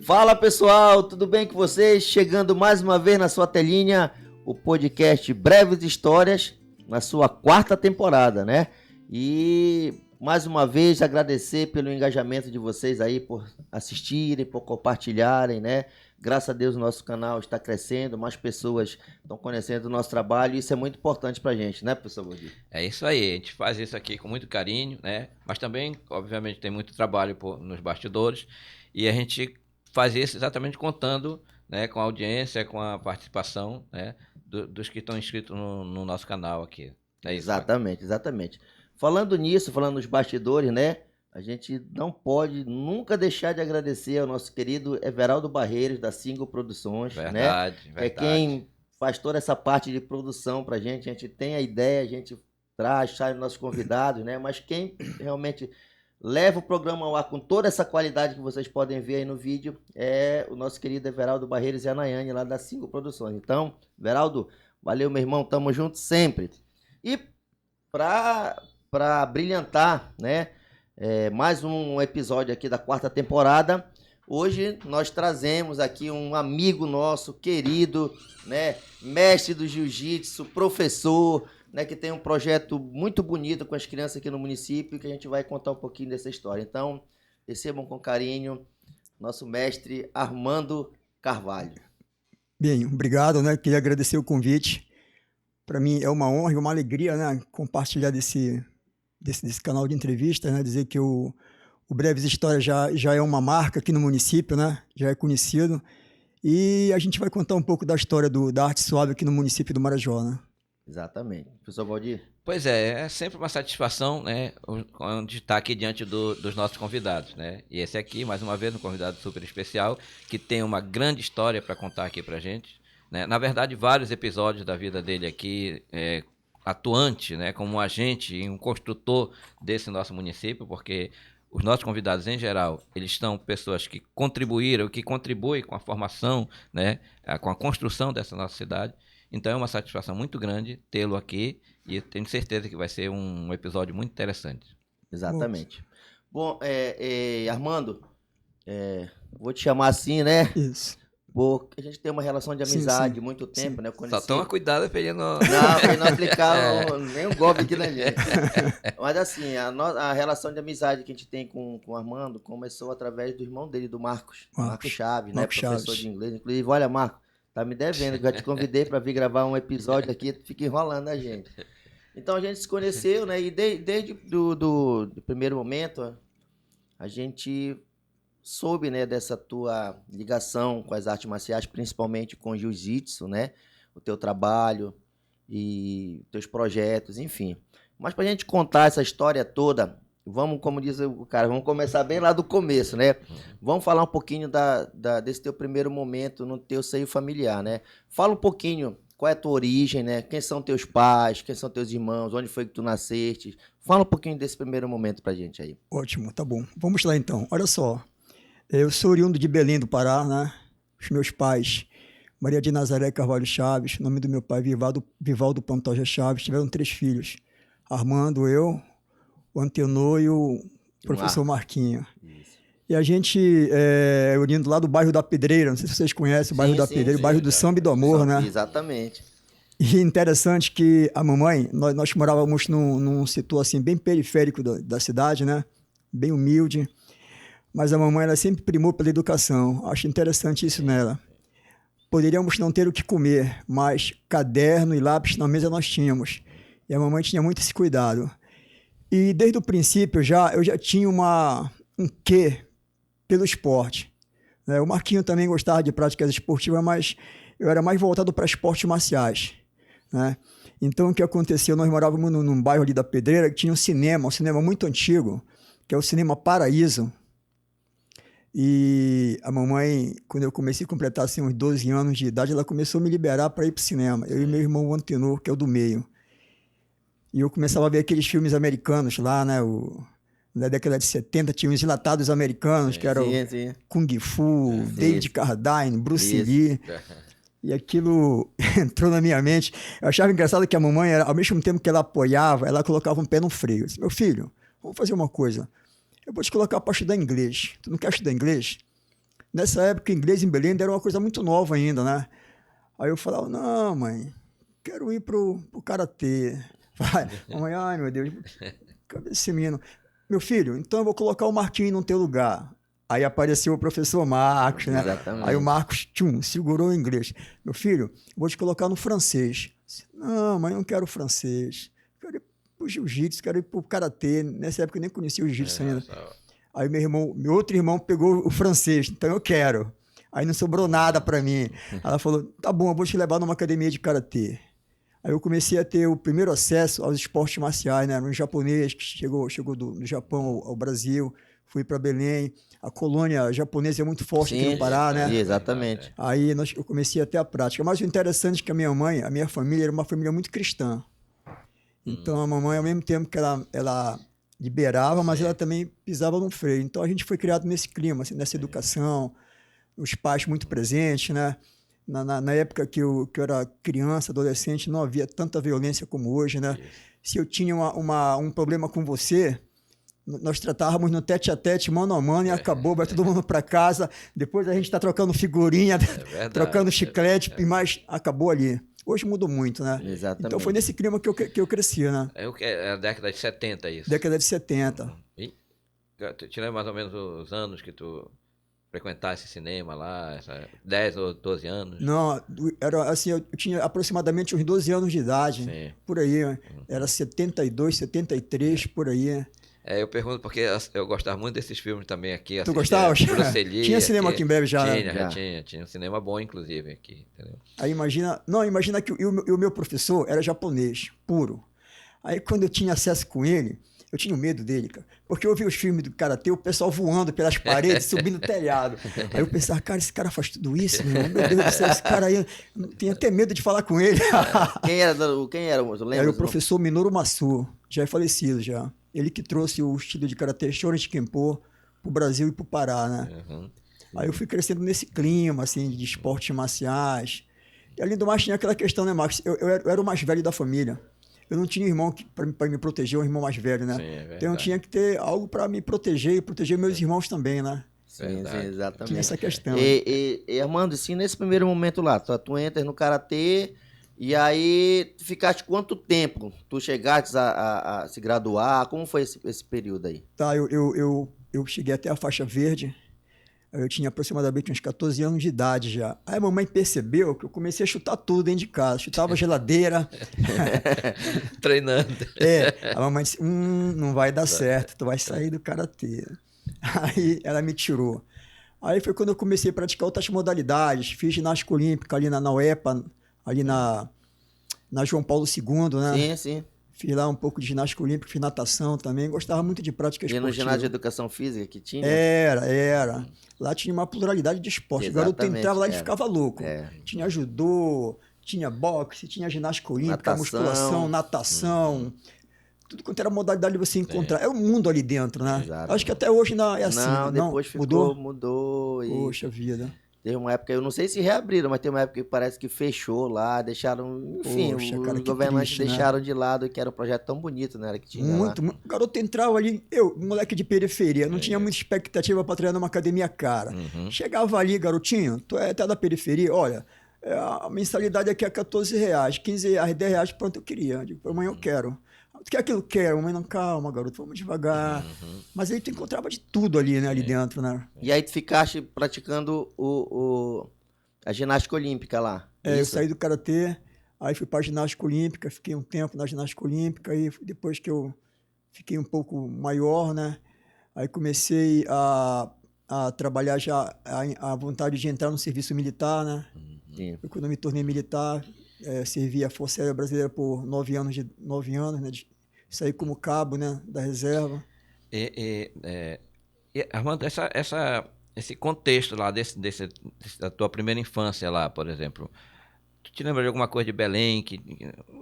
Fala pessoal, tudo bem com vocês? Chegando mais uma vez na sua telinha, o podcast Breves Histórias, na sua 4ª temporada, né? E mais uma vez agradecer pelo engajamento de vocês aí, por assistirem, por compartilharem, né? Graças a Deus o nosso canal está crescendo, mais pessoas estão conhecendo o nosso trabalho e isso é muito importante pra gente, né, professor Gordinho? É isso aí, a gente faz isso aqui com muito carinho, né? Mas também, obviamente, tem muito trabalho nos bastidores e a gente faz isso exatamente contando, né, com a audiência, com a participação, né, dos que estão inscritos no nosso canal aqui. É isso, exatamente. Falando nisso, falando nos bastidores, né? A gente não pode nunca deixar de agradecer ao nosso querido Everaldo Barreiros, da Single Produções, verdade, né? Verdade. É quem faz toda essa parte de produção pra gente. A gente tem a ideia, a gente traz nossos convidados, né? Mas quem realmente leva o programa ao ar com toda essa qualidade que vocês podem ver aí no vídeo é o nosso querido Everaldo Barreiros e a Nayane, lá da Single Produções. Então, Everaldo, valeu, meu irmão, tamo junto sempre. E para brilhantar, né? Mais um episódio aqui da 4ª temporada. Hoje nós trazemos aqui um amigo nosso, querido, né? Mestre do jiu-jitsu, professor, né? Que tem um projeto muito bonito com as crianças aqui no município, que a gente vai contar um pouquinho dessa história. Então, recebam com carinho nosso mestre Armando Carvalho. Bem, obrigado, né? Queria agradecer o convite. Para mim é uma honra e uma alegria, né? Compartilhar desse canal de entrevista, né? Dizer que o Breves Histórias já é uma marca aqui no município, né? Já é conhecido. E a gente vai contar um pouco da história da arte suave aqui no município do Marajó, né? Exatamente. Professor Valdir? Pois é sempre uma satisfação, né? Onde está aqui diante dos nossos convidados, né? E esse aqui, mais uma vez, um convidado super especial, que tem uma grande história para contar aqui para gente, né? Na verdade, vários episódios da vida dele aqui, atuante, né, como um agente e um construtor desse nosso município, porque os nossos convidados, em geral, eles são pessoas que contribuíram, que contribuem com a formação, né, com a construção dessa nossa cidade. Então é uma satisfação muito grande tê-lo aqui e tenho certeza que vai ser um episódio muito interessante. Exatamente. Bom, Armando, vou te chamar assim, né? Isso. Porque a gente tem uma relação de amizade sim. muito tempo, Sim. né? Eu Só toma cuidado pra ele não aplicar nenhum golpe aqui na gente. Mas assim, a relação de amizade que a gente tem com o Armando começou através do irmão dele, do Marcos Chaves, né? Professor de inglês. Inclusive, olha, Marco, tá me devendo, que eu já te convidei para vir gravar um episódio aqui, fica enrolando a gente. Então a gente se conheceu, né? E desde do primeiro momento, a gente soube, né, dessa tua ligação com as artes marciais, principalmente com o jiu-jitsu, né? O teu trabalho e teus projetos, enfim. Mas pra gente contar essa história toda, vamos, como diz o cara, vamos começar bem lá do começo, né? Vamos falar um pouquinho desse teu primeiro momento no teu seio familiar, né? Fala um pouquinho qual é a tua origem, né? Quem são teus pais, quem são teus irmãos, onde foi que tu nasceste? Fala um pouquinho desse primeiro momento pra gente aí. Ótimo, tá bom. Vamos lá então. Olha só. Eu sou oriundo de Belém do Pará, né? Os meus pais, Maria de Nazaré Carvalho Chaves, nome do meu pai, Vivaldo Pantoja Chaves, tiveram 3 filhos. Armando, eu, o Antenor e o professor Marquinho. Isso. E a gente é oriundo lá do bairro da Pedreira, não sei se vocês conhecem o bairro da Pedreira, o bairro do Samba e do Amor, né? Exatamente. E interessante que a mamãe, nós morávamos num setor assim, bem periférico da cidade, né? Bem humilde. Mas a mamãe ela sempre primou pela educação. Acho interessante isso nela. Poderíamos não ter o que comer, mas caderno e lápis na mesa nós tínhamos. E a mamãe tinha muito esse cuidado. E desde o princípio eu já tinha um quê pelo esporte. O Marquinho também gostava de práticas esportivas, mas eu era mais voltado para esportes marciais, né? Então o que aconteceu? Nós morávamos num bairro ali da Pedreira que tinha um cinema muito antigo, que é o Cinema Paraíso. E a mamãe, quando eu comecei a completar assim, uns 12 anos de idade, ela começou a me liberar para ir para o cinema. Eu e meu irmão, o Antenor, que é o do meio. E eu começava a ver aqueles filmes americanos lá, né? Na década de 70 tinha uns enlatados americanos, que eram Kung Fu, David Carradine, Bruce Lee. E aquilo entrou na minha mente. Eu achava engraçado que a mamãe, ao mesmo tempo que ela apoiava, ela colocava um pé no freio. Eu disse, meu filho, vamos fazer uma coisa. Eu vou te colocar para estudar inglês. Tu não quer estudar inglês? Nessa época, inglês em Belém era uma coisa muito nova ainda, né? Aí eu falava, não, mãe, quero ir pro karatê. Mãe, ai, meu Deus, cadê esse menino? Meu filho, então eu vou colocar o Marquinhos no teu lugar. Aí apareceu o professor Marcos, né? Exatamente. Aí o Marcos, segurou o inglês. Meu filho, vou te colocar no francês. Não, mãe, eu não quero francês. Quero ir pro jiu-jitsu, quero ir pro karatê. Nessa época eu nem conhecia o jiu-jitsu ainda. Aí meu outro irmão pegou o francês, então eu quero. Aí não sobrou nada para mim. Ela falou, tá bom, eu vou te levar numa academia de karatê. Aí eu comecei a ter o primeiro acesso aos esportes marciais, né? Era um japonês que chegou do Japão ao Brasil, fui para Belém. A colônia japonesa é muito forte aqui no Pará, né? Exatamente. Aí eu comecei a ter a prática. Mas o interessante é que a minha família era uma família muito cristã. Então a mamãe, ao mesmo tempo que ela liberava, mas ela também pisava no freio. Então a gente foi criado nesse clima, assim, nessa educação, os pais muito presentes, né? Na época que eu era criança, adolescente, não havia tanta violência como hoje, né? Se eu tinha um problema com você, nós tratávamos no tete-a-tete, mano a mano, e acabou, vai todo mundo para casa. Depois a gente está trocando figurinha, trocando chiclete, mas acabou ali. Hoje mudou muito, né? Exatamente. Então foi nesse clima que eu cresci, né? É a década de 70 isso? Década de 70. E te lembra mais ou menos os anos que tu frequentasse cinema lá, 10 ou 12 anos? Não, era assim, eu tinha aproximadamente uns 12 anos de idade, por aí. Era 72, 73, por aí. Eu pergunto porque eu gostava muito desses filmes também aqui. Tu gostava? Tinha cinema aqui em Bebe já, tinha um cinema bom, inclusive, aqui. Entendeu? Aí imagina que o meu professor era japonês, puro. Aí quando eu tinha acesso com ele, eu tinha medo dele, cara. Porque eu vi os filmes do karatê, o pessoal voando pelas paredes, subindo o telhado. Aí eu pensava, cara, esse cara faz tudo isso, meu Deus do céu, esse cara aí, eu tinha até medo de falar com ele. Quem era? Lembra? Era o professor Minoru Masu, já é falecido já. Ele que trouxe o estilo de karatê Shorin Kenpo pro Brasil e pro Pará, né? Aí eu fui crescendo nesse clima, assim, de esportes marciais. E além do mais, tinha aquela questão, né, Marcos? Eu era o mais velho da família. Eu não tinha irmão para me proteger, um irmão mais velho, né? Sim, então eu tinha que ter algo para me proteger e proteger meus irmãos também, né? Sim, exatamente. Tinha essa questão. E Armando, assim, nesse primeiro momento lá, tu entras no karatê e aí tu ficaste quanto tempo? Tu chegaste a se graduar? Como foi esse período aí? Tá, eu cheguei até a faixa verde. Eu tinha aproximadamente uns 14 anos de idade já. Aí a mamãe percebeu que eu comecei a chutar tudo dentro de casa. Chutava a geladeira. Treinando. A mamãe disse, não vai dar certo, tu vai sair do karatê. Aí ela me tirou. Aí foi quando eu comecei a praticar outras modalidades. Fiz ginástica olímpica ali na UEPA, ali na João Paulo II, né? Sim. Fiz lá um pouco de ginástica olímpica, fiz natação também. Gostava muito de prática esportiva. E no ginásio de educação física que tinha? Era. Lá tinha uma pluralidade de esporte. O garoto entrava lá e ficava louco. Tinha judô, tinha boxe, tinha ginástica olímpica, musculação, natação. Tudo quanto era modalidade de você encontrar. É o mundo ali dentro, né? Exato. Acho que até hoje não é assim. Não, depois mudou. Poxa vida. Teve uma época, eu não sei se reabriram, mas tem uma época que parece que fechou lá, deixaram, enfim, os governantes deixaram de lado, que era um projeto tão bonito, né, que tinha muito. O garoto entrava ali, moleque de periferia, não tinha muita expectativa para treinar numa academia cara. Chegava ali, garotinho, tu é até da periferia, olha, a mensalidade aqui é R$14, R$15, R$10, pronto, eu queria. Eu digo, amanhã eu quero. Tu quer aquilo? Quero. Mas não, calma, garoto, vamos devagar. Mas aí tu encontrava de tudo ali, né, ali dentro, né? E aí tu ficaste praticando a ginástica olímpica lá? Eu saí do karatê, aí fui para a ginástica olímpica, fiquei um tempo na ginástica olímpica, aí depois que eu fiquei um pouco maior, né, aí comecei a trabalhar já, a vontade de entrar no serviço militar, né? Foi quando eu me tornei militar, servi a Força Aérea Brasileira por 9 anos, né? Saí como cabo, né, da reserva. Armando, esse contexto lá, da tua primeira infância lá, por exemplo, tu te lembra de alguma coisa de Belém?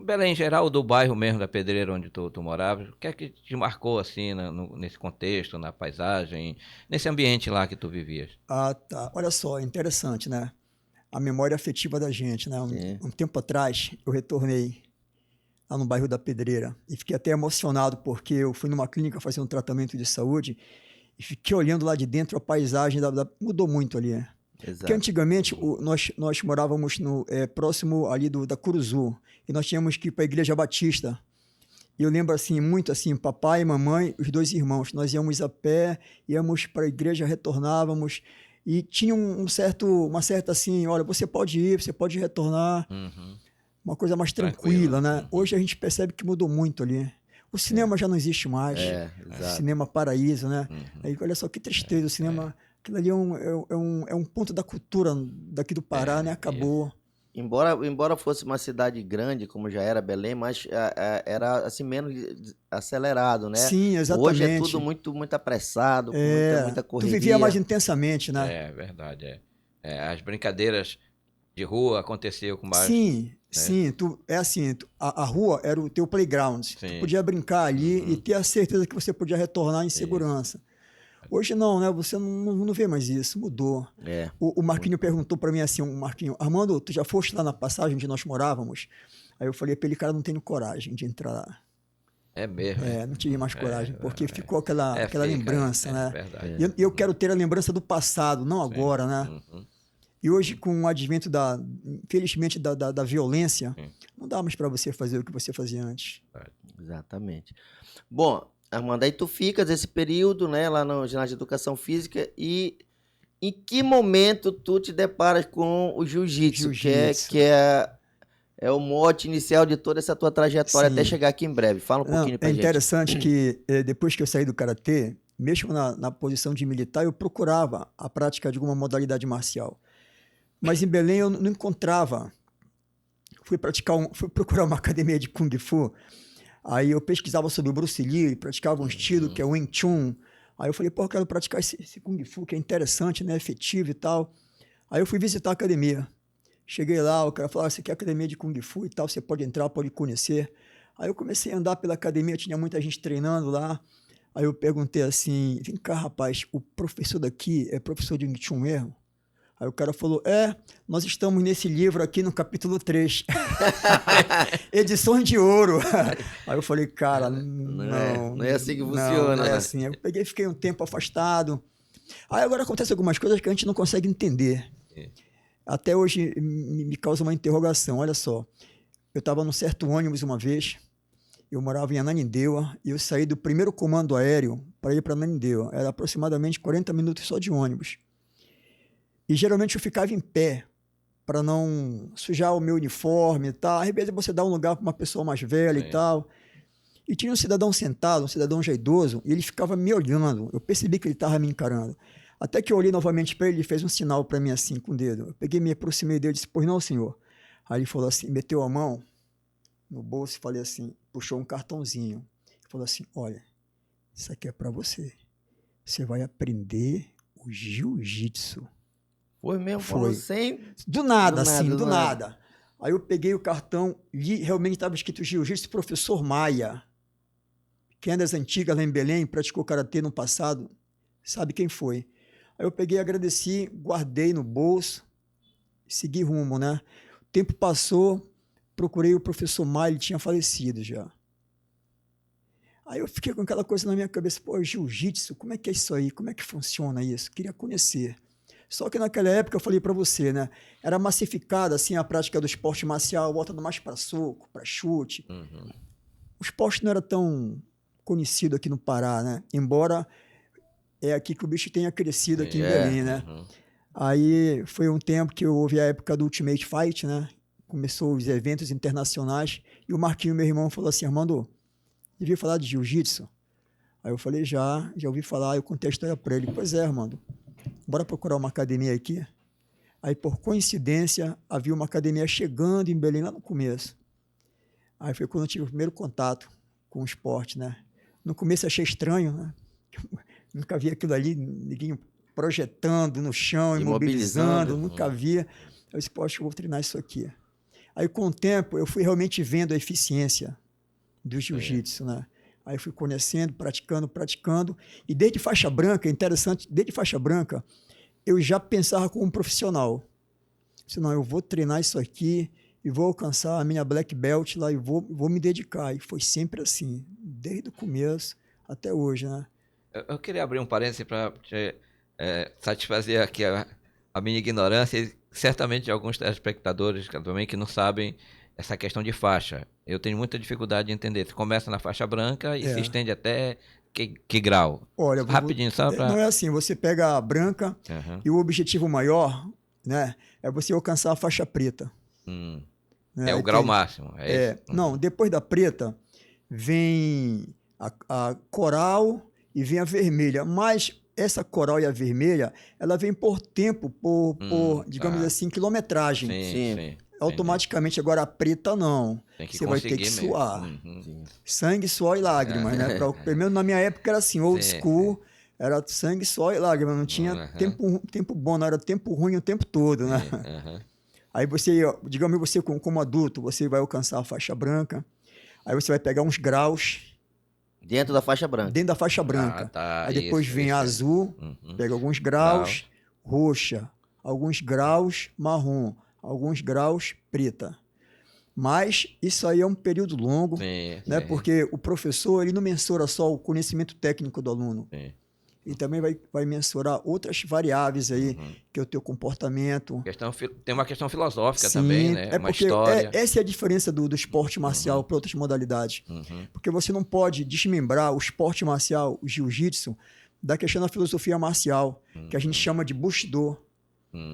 Belém em geral, do bairro mesmo da Pedreira onde tu morava, o que é que te marcou assim nesse contexto, na paisagem, nesse ambiente lá que tu vivias? Ah, tá. Olha só, interessante, né? A memória afetiva da gente, né? Um tempo atrás, eu retornei lá no bairro da Pedreira e fiquei até emocionado porque eu fui numa clínica fazer um tratamento de saúde e fiquei olhando lá de dentro a paisagem, mudou muito ali. Exato. Porque antigamente nós morávamos próximo ali da Curuzu, e nós tínhamos que ir para a Igreja Batista. E eu lembro assim, muito assim, papai, mamãe, os 2 irmãos, nós íamos a pé, íamos para a igreja, retornávamos, e tinha uma certa assim, olha, você pode ir, você pode retornar, uma coisa mais tranquila, né? Hoje a gente percebe que mudou muito ali. O cinema já não existe mais, cinema paraíso, né? Aí, olha só que tristeza, o cinema... Aquilo ali é um ponto da cultura daqui do Pará, né? Acabou. Embora fosse uma cidade grande, como já era Belém, mas era assim menos acelerado, né? Sim, exatamente. Hoje é tudo muito apressado, com muita correria. Tu vivia mais intensamente, né? É verdade, as brincadeiras de rua aconteciam com mais... Sim, sim. A rua era o teu playground. Sim. Tu podia brincar ali e ter a certeza que você podia retornar em segurança. Hoje não, né? Você não vê mais isso, mudou. O Marquinho perguntou para mim assim, Marquinho, Armando, tu já foste lá na passagem onde nós morávamos? Aí eu falei para ele, cara, não tenho coragem de entrar lá. É mesmo? Não tive mais coragem, porque ficou aquela lembrança, né? Verdade. E eu quero ter a lembrança do passado, não agora, né? E hoje, com o advento infelizmente, da violência, não dá mais para você fazer o que você fazia antes. Exatamente. Bom, Armando, aí tu ficas esse período, né, lá no ginásio de educação física, e em que momento tu te deparas com o jiu-jitsu, que é o mote inicial de toda essa tua trajetória até chegar aqui em breve? Fala um pouquinho pra gente. É interessante que depois que eu saí do karatê, mesmo na posição de militar, eu procurava a prática de alguma modalidade marcial. Mas em Belém eu não encontrava. Fui procurar uma academia de Kung Fu. Aí eu pesquisava sobre o Bruce Lee, praticava um estilo que é o Wing Chun. Aí eu falei, pô, eu quero praticar esse Kung Fu, que é interessante, né, efetivo e tal. Aí eu fui visitar a academia. Cheguei lá, o cara falou, você quer academia de Kung Fu e tal, você pode entrar, pode conhecer. Aí eu comecei a andar pela academia, tinha muita gente treinando lá. Aí eu perguntei assim, vem cá, rapaz, o professor daqui é professor de Wing Chun mesmo? Aí o cara falou, nós estamos nesse livro aqui no capítulo 3. Edições de ouro. Aí eu falei, cara, não é assim que funciona. Não é assim. Eu fiquei um tempo afastado. Aí agora acontecem algumas coisas que a gente não consegue entender. Até hoje me causa uma interrogação. Olha só, eu estava num certo ônibus uma vez, eu morava em Ananindeua, e eu saí do primeiro comando aéreo para ir para Ananindeua. Era aproximadamente 40 minutos só de ônibus. E geralmente eu ficava em pé, para não sujar o meu uniforme e tal. Às vezes você dá um lugar para uma pessoa mais velha e tal. E tinha um cidadão sentado, um cidadão já idoso, e ele ficava me olhando. Eu percebi que ele estava me encarando. Até que eu olhei novamente para ele, ele fez um sinal para mim assim, com o dedo. Eu peguei, me aproximei dele e disse, pois não, senhor. Aí ele falou assim, meteu a mão no bolso e falei assim, puxou um cartãozinho. Falou assim, olha, isso aqui é para você. Você vai aprender o jiu-jitsu. Foi mesmo? Foi. Sem... Do nada. Aí eu peguei o cartão, li, realmente estava escrito jiu-jitsu, professor Maia. Quem é das antigas lá em Belém, praticou karatê no passado, sabe quem foi. Aí eu peguei, agradeci, guardei no bolso, segui rumo, né? O tempo passou, procurei o professor Maia, ele tinha falecido já. Aí eu fiquei com aquela coisa na minha cabeça, pô, jiu-jitsu, como é que é isso aí? Como é que funciona isso? Queria conhecer. Só que naquela época, eu falei para você, né? Era massificada assim, a prática do esporte marcial, voltando mais para soco, para chute. O esporte não era tão conhecido aqui no Pará, né? Embora é aqui que o bicho tenha crescido aqui em Belém, né? Aí foi um tempo que houve a época do Ultimate Fight, né? Começou os eventos internacionais e o Marquinho, meu irmão, falou assim, Armando, devia falar de jiu-jitsu? Aí eu falei, já ouvi falar, eu contei a história para ele. Pois é, Armando. Bora procurar uma academia aqui? Aí, por coincidência, havia uma academia chegando em Belém lá no começo. Aí foi quando eu tive o primeiro contato com o esporte, né? No começo achei estranho, né? Nunca vi aquilo ali, ninguém projetando no chão, imobilizando, nunca via. Eu disse, poxa, eu vou treinar isso aqui. Aí, com o tempo, eu fui realmente vendo a eficiência do jiu-jitsu, né? Aí fui conhecendo, praticando. E desde faixa branca, interessante, desde faixa branca, eu já pensava como um profissional. Disse, não, eu vou treinar isso aqui e vou alcançar a minha black belt lá e vou me dedicar. E foi sempre assim, desde o começo até hoje, né? Eu queria abrir um parênteses para satisfazer aqui a minha ignorância e certamente alguns telespectadores também que não sabem essa questão de faixa. Eu tenho muita dificuldade de entender. Se começa na faixa branca e se estende até que grau? Olha, rapidinho, só para... Não é assim, você pega a branca e o objetivo maior, né, é você alcançar a faixa preta. É o grau máximo. Não, depois da preta vem a coral e vem a vermelha, mas essa coral e a vermelha, ela vem por tempo, digamos assim, quilometragem. Sim. Automaticamente, agora a preta não. Você vai ter que suar. Sangue, suor e lágrimas, né? Pelo menos na minha época era assim, old school, era sangue, suor e lágrimas. Não tinha tempo bom, não era tempo ruim o tempo todo, né? Aí você, digamos, você como adulto, você vai alcançar a faixa branca, aí você vai pegar uns graus. Dentro da faixa branca. Dentro da faixa branca. Aí depois vem azul, pega alguns graus, roxa, alguns graus marrom, alguns graus preta. Mas isso aí é um período longo, né? Porque o professor ele não mensura só o conhecimento técnico do aluno. E também vai mensurar outras variáveis aí, que é o teu comportamento. Tem uma questão filosófica também, né? É porque essa é a diferença do esporte marcial para outras modalidades. Porque você não pode desmembrar o esporte marcial, o jiu-jitsu, da questão da filosofia marcial, que a gente chama de Bushido,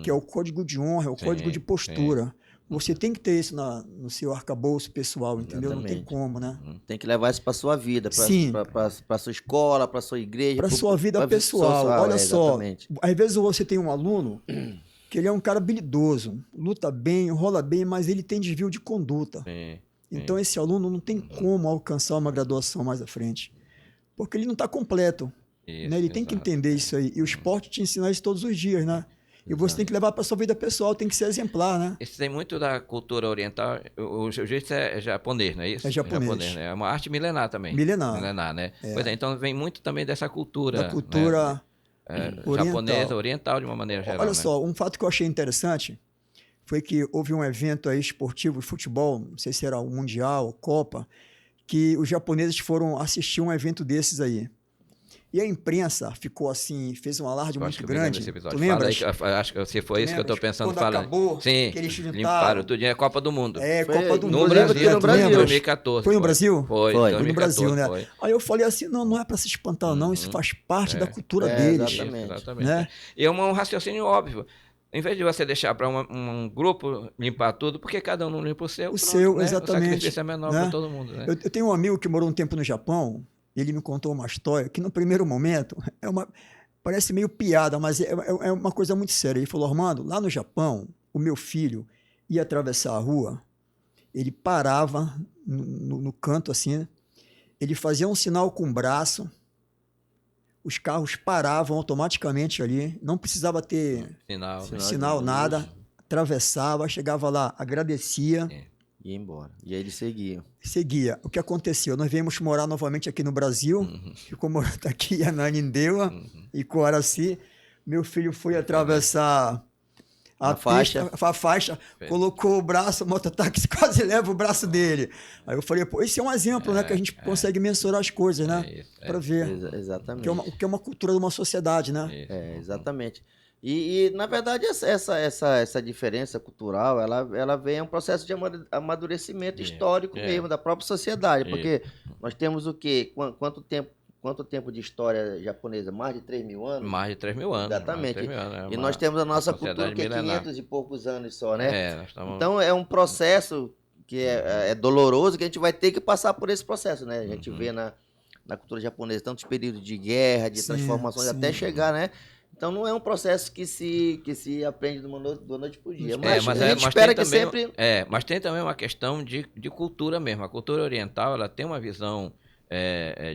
que é o código de honra, é o código de postura. Você tem que ter isso no seu arcabouço pessoal, entendeu? Exatamente. Não tem como, né? Tem que levar isso para sua vida, para sua escola, para sua igreja. Para sua vida pessoal. Olha só, às vezes você tem um aluno que ele é um cara habilidoso, luta bem, rola bem, mas ele tem desvio de conduta. Então esse aluno não tem como alcançar uma graduação mais à frente, porque ele não está completo. Né? Ele tem que entender isso aí. E o esporte te ensina isso todos os dias, né? E você tem que levar para a sua vida pessoal, tem que ser exemplar, né? Isso tem muito da cultura oriental. O jiu-jitsu é japonês, não é isso? É japonês. Né? É uma arte milenar também. Milenar, né? Pois é, então vem muito também dessa cultura. Da cultura japonesa, oriental, de uma maneira geral. Olha só, um fato que eu achei interessante foi que houve um evento aí esportivo de futebol, não sei se era o Mundial, Copa, que os japoneses foram assistir um evento desses aí. E a imprensa ficou assim, fez um alarde muito grande. Tu lembra? Acho que se foi isso que eu estou pensando. Quando acabou, sim, que eles limparam tudo. É Copa do Mundo. Copa do Mundo. No Brasil, 2014. Foi no Brasil? Foi no Brasil, né? Foi. Aí eu falei assim, não é para se espantar, não. Isso faz parte da cultura deles. Exatamente. Né? E é um raciocínio óbvio. Em vez de você deixar para um grupo limpar tudo, porque cada um não limpa o seu. O seu, exatamente. O sacrifício é menor para todo mundo. Né? Eu tenho um amigo que morou um tempo no Japão. Ele me contou uma história que, no primeiro momento, parece meio piada, mas é uma coisa muito séria. Ele falou, Armando, lá no Japão, o meu filho ia atravessar a rua, ele parava no canto assim, ele fazia um sinal com o braço, os carros paravam automaticamente ali, não precisava ter sinal nada, atravessava, chegava lá, agradecia. Ia embora. E aí ele seguia. O que aconteceu? Nós viemos morar novamente aqui no Brasil, ficou morando aqui em Ananindeua e Coaraci. Meu filho foi atravessar a faixa, colocou o braço, o mototáxi quase leva o braço dele. Aí eu falei, pô, esse é um exemplo, né, que a gente consegue mensurar as coisas, né? Para ver. Exatamente. Que é uma cultura de uma sociedade, né? Exatamente. E na verdade, essa diferença cultural, ela vem um processo de amadurecimento histórico mesmo, da própria sociedade. Porque nós temos o quê? Quanto tempo de história japonesa? Mais de 3 mil anos? Mais de 3 mil anos. Exatamente. E nós temos a nossa cultura, que é 500 e poucos anos só, né? Então, é um processo que é doloroso, que a gente vai ter que passar por esse processo, né? A gente vê na cultura japonesa tantos períodos de guerra, de transformações, até chegar, né? Então não é um processo que se aprende de uma noite por dia. Mas a gente espera que sempre... mas tem também uma questão de cultura mesmo. A cultura oriental, ela tem uma visão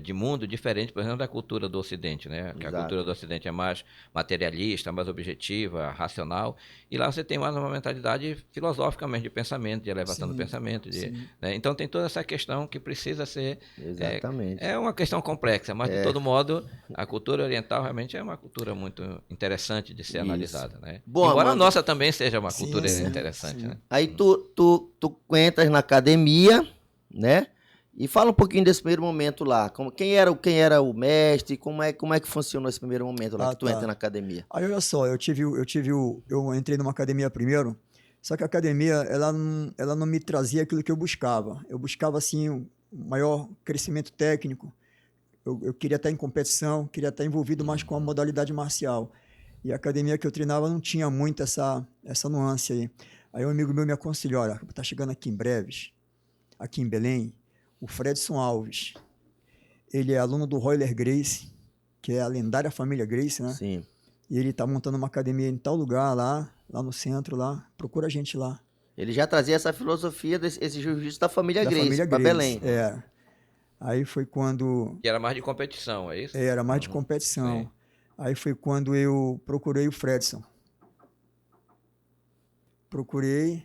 de mundo diferente, por exemplo, da cultura do Ocidente, né? Que a cultura do Ocidente é mais materialista, mais objetiva, racional. E lá você tem mais uma mentalidade filosófica mesmo, de pensamento, de elevação do pensamento. Né? Então tem toda essa questão que precisa ser... Exatamente. É uma questão complexa, mas de todo modo, a cultura oriental realmente é uma cultura muito interessante de ser analisada. Né? Bom, embora a nossa também seja uma cultura interessante. Né? Aí tu entras na academia, né? E fala um pouquinho desse primeiro momento lá. Quem era o mestre? Como é que funcionou esse primeiro momento lá que tu entra na academia? Aí olha só, eu entrei numa academia primeiro, só que a academia ela não me trazia aquilo que eu buscava. Eu buscava assim um maior crescimento técnico. Eu queria estar em competição, queria estar envolvido mais com a modalidade marcial. E a academia que eu treinava não tinha muito essa nuance aí. Aí um amigo meu me aconselhou, olha, tá chegando aqui em breves, aqui em Belém, o Fredson Alves. Ele é aluno do Royler Gracie, que é a lendária família Gracie, né? Sim. E ele tá montando uma academia em tal lugar lá no centro lá. Procura a gente lá. Ele já trazia essa filosofia desse jiu-jitsu da família Gracie para Belém. É. Aí foi quando... Que era mais de competição, é isso? Era mais de competição. Sim. Aí foi quando eu procurei o Fredson. Procurei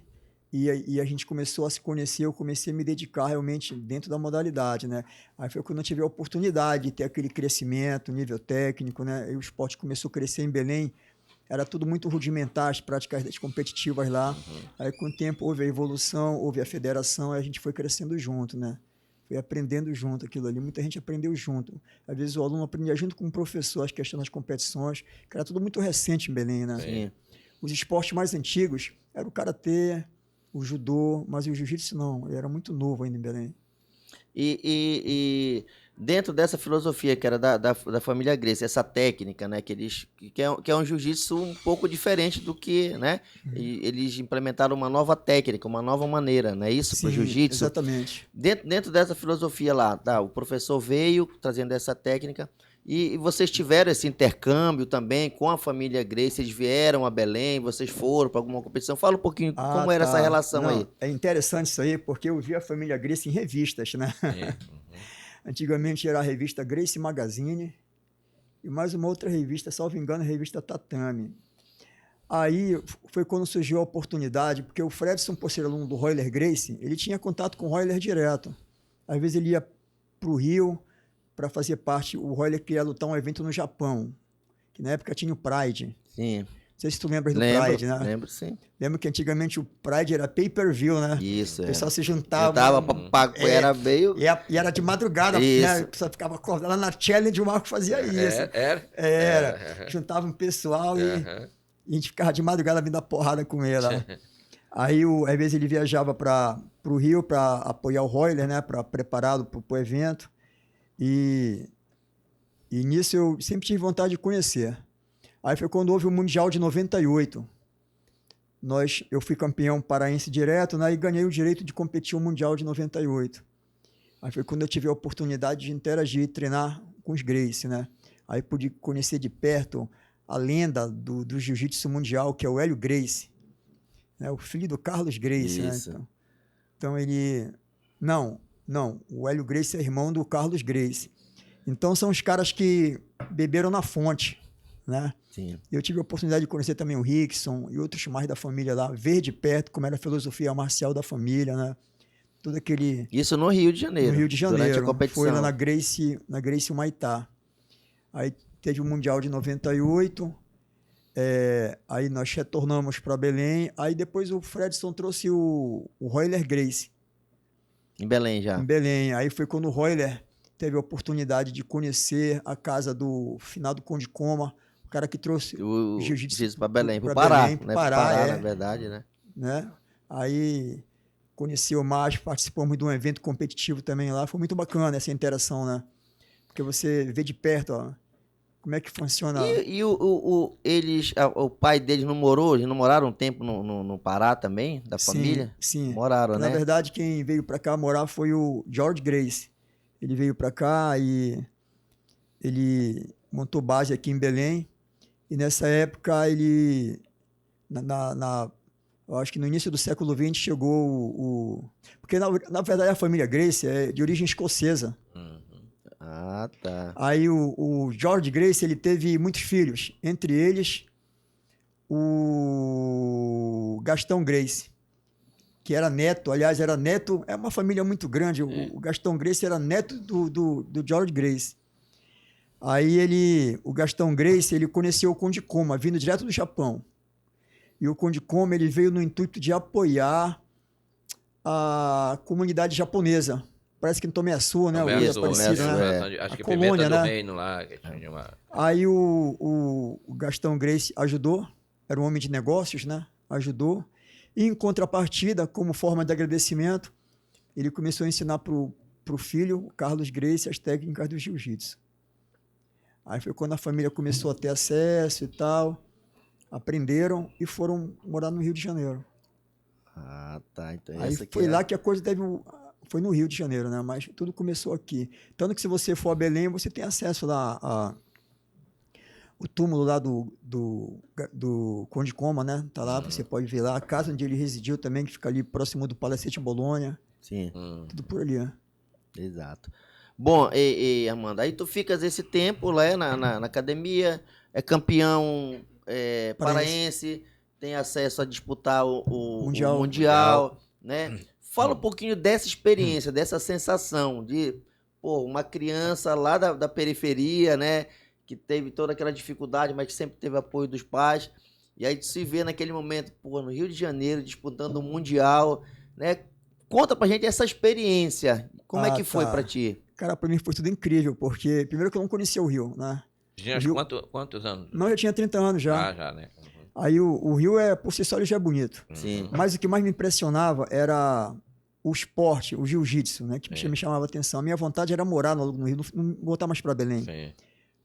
e a gente começou a se conhecer, eu comecei a me dedicar realmente dentro da modalidade, né? Aí foi quando eu tive a oportunidade de ter aquele crescimento, nível técnico, né? E o esporte começou a crescer em Belém, era tudo muito rudimentar, as práticas competitivas lá. Aí com o tempo houve a evolução, houve a federação, e a gente foi crescendo junto, né? Foi aprendendo junto aquilo ali, muita gente aprendeu junto. Às vezes o aluno aprendia junto com o professor as questões das competições, que era tudo muito recente em Belém, né? Sim. Os esportes mais antigos era o karatê, o judô, mas o jiu-jitsu não, ele era muito novo ainda em Belém. E dentro dessa filosofia que era da família Gracie, essa técnica, né, que é um jiu-jitsu um pouco diferente do que, né, eles implementaram uma nova técnica, uma nova maneira, não é isso, para o jiu-jitsu? Exatamente. Dentro dessa filosofia lá, tá, o professor veio trazendo essa técnica. E vocês tiveram esse intercâmbio também com a família Gracie, vocês vieram a Belém, vocês foram para alguma competição? Fala um pouquinho como era essa relação aí. É interessante isso aí, porque eu vi a família Gracie em revistas, né? Antigamente era a revista Gracie Magazine e mais uma outra revista, salvo engano, a revista Tatame. Aí foi quando surgiu a oportunidade, porque o Fredson, por ser aluno do Royler Gracie, ele tinha contato com o Royler direto. Às vezes ele ia para o Rio para fazer parte, o Royler queria lutar um evento no Japão, que na época tinha o Pride. Sim. Não sei se tu lembras do Pride, né? Lembro, sim. Lembro que antigamente o Pride era pay-per-view, né? Isso, o pessoal se juntava. Era meio... E era de madrugada, né? O pessoal ficava acordado. Lá na Challenge o Marco fazia isso. Era. Juntava um pessoal e a gente ficava de madrugada vindo dar porrada com ele. Aí, às vezes, ele viajava para o Rio para apoiar o Royler, né? Para prepará-lo para o evento. E nisso eu sempre tive vontade de conhecer. Aí foi quando houve o Mundial de 98. Eu fui campeão paraense direto, né, e ganhei o direito de competir o Mundial de 98. Aí foi quando eu tive a oportunidade de interagir e treinar com os Gracie, né? Aí pude conhecer de perto a lenda do jiu-jitsu mundial, que é o Hélio Gracie, né? O filho do Carlos Gracie, né? Então ele... Não, o Hélio Gracie é irmão do Carlos Gracie. Então são os caras que beberam na fonte, né? Sim. Eu tive a oportunidade de conhecer também o Rickson e outros mais da família lá, ver de perto como era a filosofia marcial da família, né? Todo aquele... Isso no Rio de Janeiro. No Rio de Janeiro. Durante a competição. Foi lá na Gracie Humaitá. Aí teve o Mundial de 98, aí nós retornamos para Belém, aí depois o Fredson trouxe o Royler Gracie. Em Belém já? Em Belém. Aí foi quando o Royler teve a oportunidade de conhecer a casa do finado Conde Coma, o cara que trouxe o jiu-jitsu para Belém, para o Pará, né? Pará, na verdade, né? Aí conheceu mais, participamos de um evento competitivo também lá, foi muito bacana essa interação, né? Porque você vê de perto, ó, como é que funciona. E o pai deles não morou? Eles não moraram um tempo no Pará também, da família? Sim. Moraram, né? Na verdade, quem veio para cá morar foi o George Gracie. Ele veio para cá e ele montou base aqui em Belém. E nessa época ele, eu acho que no início do século XX chegou porque na verdade a família Gracie é de origem escocesa. Ah, tá. Aí o George Gracie, ele teve muitos filhos, entre eles o Gastão Gracie, que era neto, aliás, era neto, é uma família muito grande, o Gastão Gracie era neto do George Gracie. Aí o Gastão Gracie, ele conheceu o Conde Coma, vindo direto do Japão. E o Conde Coma, ele veio no intuito de apoiar a comunidade japonesa, parece que em Tomé Açu, né? Tomé Açu, né? Acho que Colônia, Pimenta né? do Reino lá. Que tinha uma... Aí o Gastão Grace ajudou, era um homem de negócios, né? Ajudou. E em contrapartida, como forma de agradecimento, ele começou a ensinar para o filho, o Carlos Grace, as técnicas do jiu-jitsu. Aí foi quando a família começou a ter acesso e tal, aprenderam e foram morar no Rio de Janeiro. Ah, tá. Então aí foi lá que a coisa foi no Rio de Janeiro, né? Mas tudo começou aqui. Tanto que se você for a Belém, você tem acesso lá o túmulo lá do Conde Coma, né? Tá lá, você pode ver lá. A casa onde ele residiu também, que fica ali próximo do Palacete Bolonha. Sim. Tudo por ali, né? Exato. Bom, Armando, aí tu ficas esse tempo lá na academia, é campeão paraense, tem acesso a disputar o Mundial, né? Fala um pouquinho dessa experiência, dessa sensação de, uma criança lá da periferia, né? Que teve toda aquela dificuldade, mas que sempre teve apoio dos pais. E aí tu se vê naquele momento, no Rio de Janeiro, disputando o Mundial, né? Conta pra gente essa experiência. Como é que foi pra ti? Cara, pra mim foi tudo incrível, porque primeiro que eu não conhecia o Rio, né? Tinha quantos anos? Não, eu tinha 30 anos já. Já, né? Aí o Rio, por si só, ele já é bonito. Sim. Mas o que mais me impressionava era o esporte, o jiu-jitsu, né? Que me chamava a atenção. A minha vontade era morar no Rio, não voltar mais para Belém. Sim.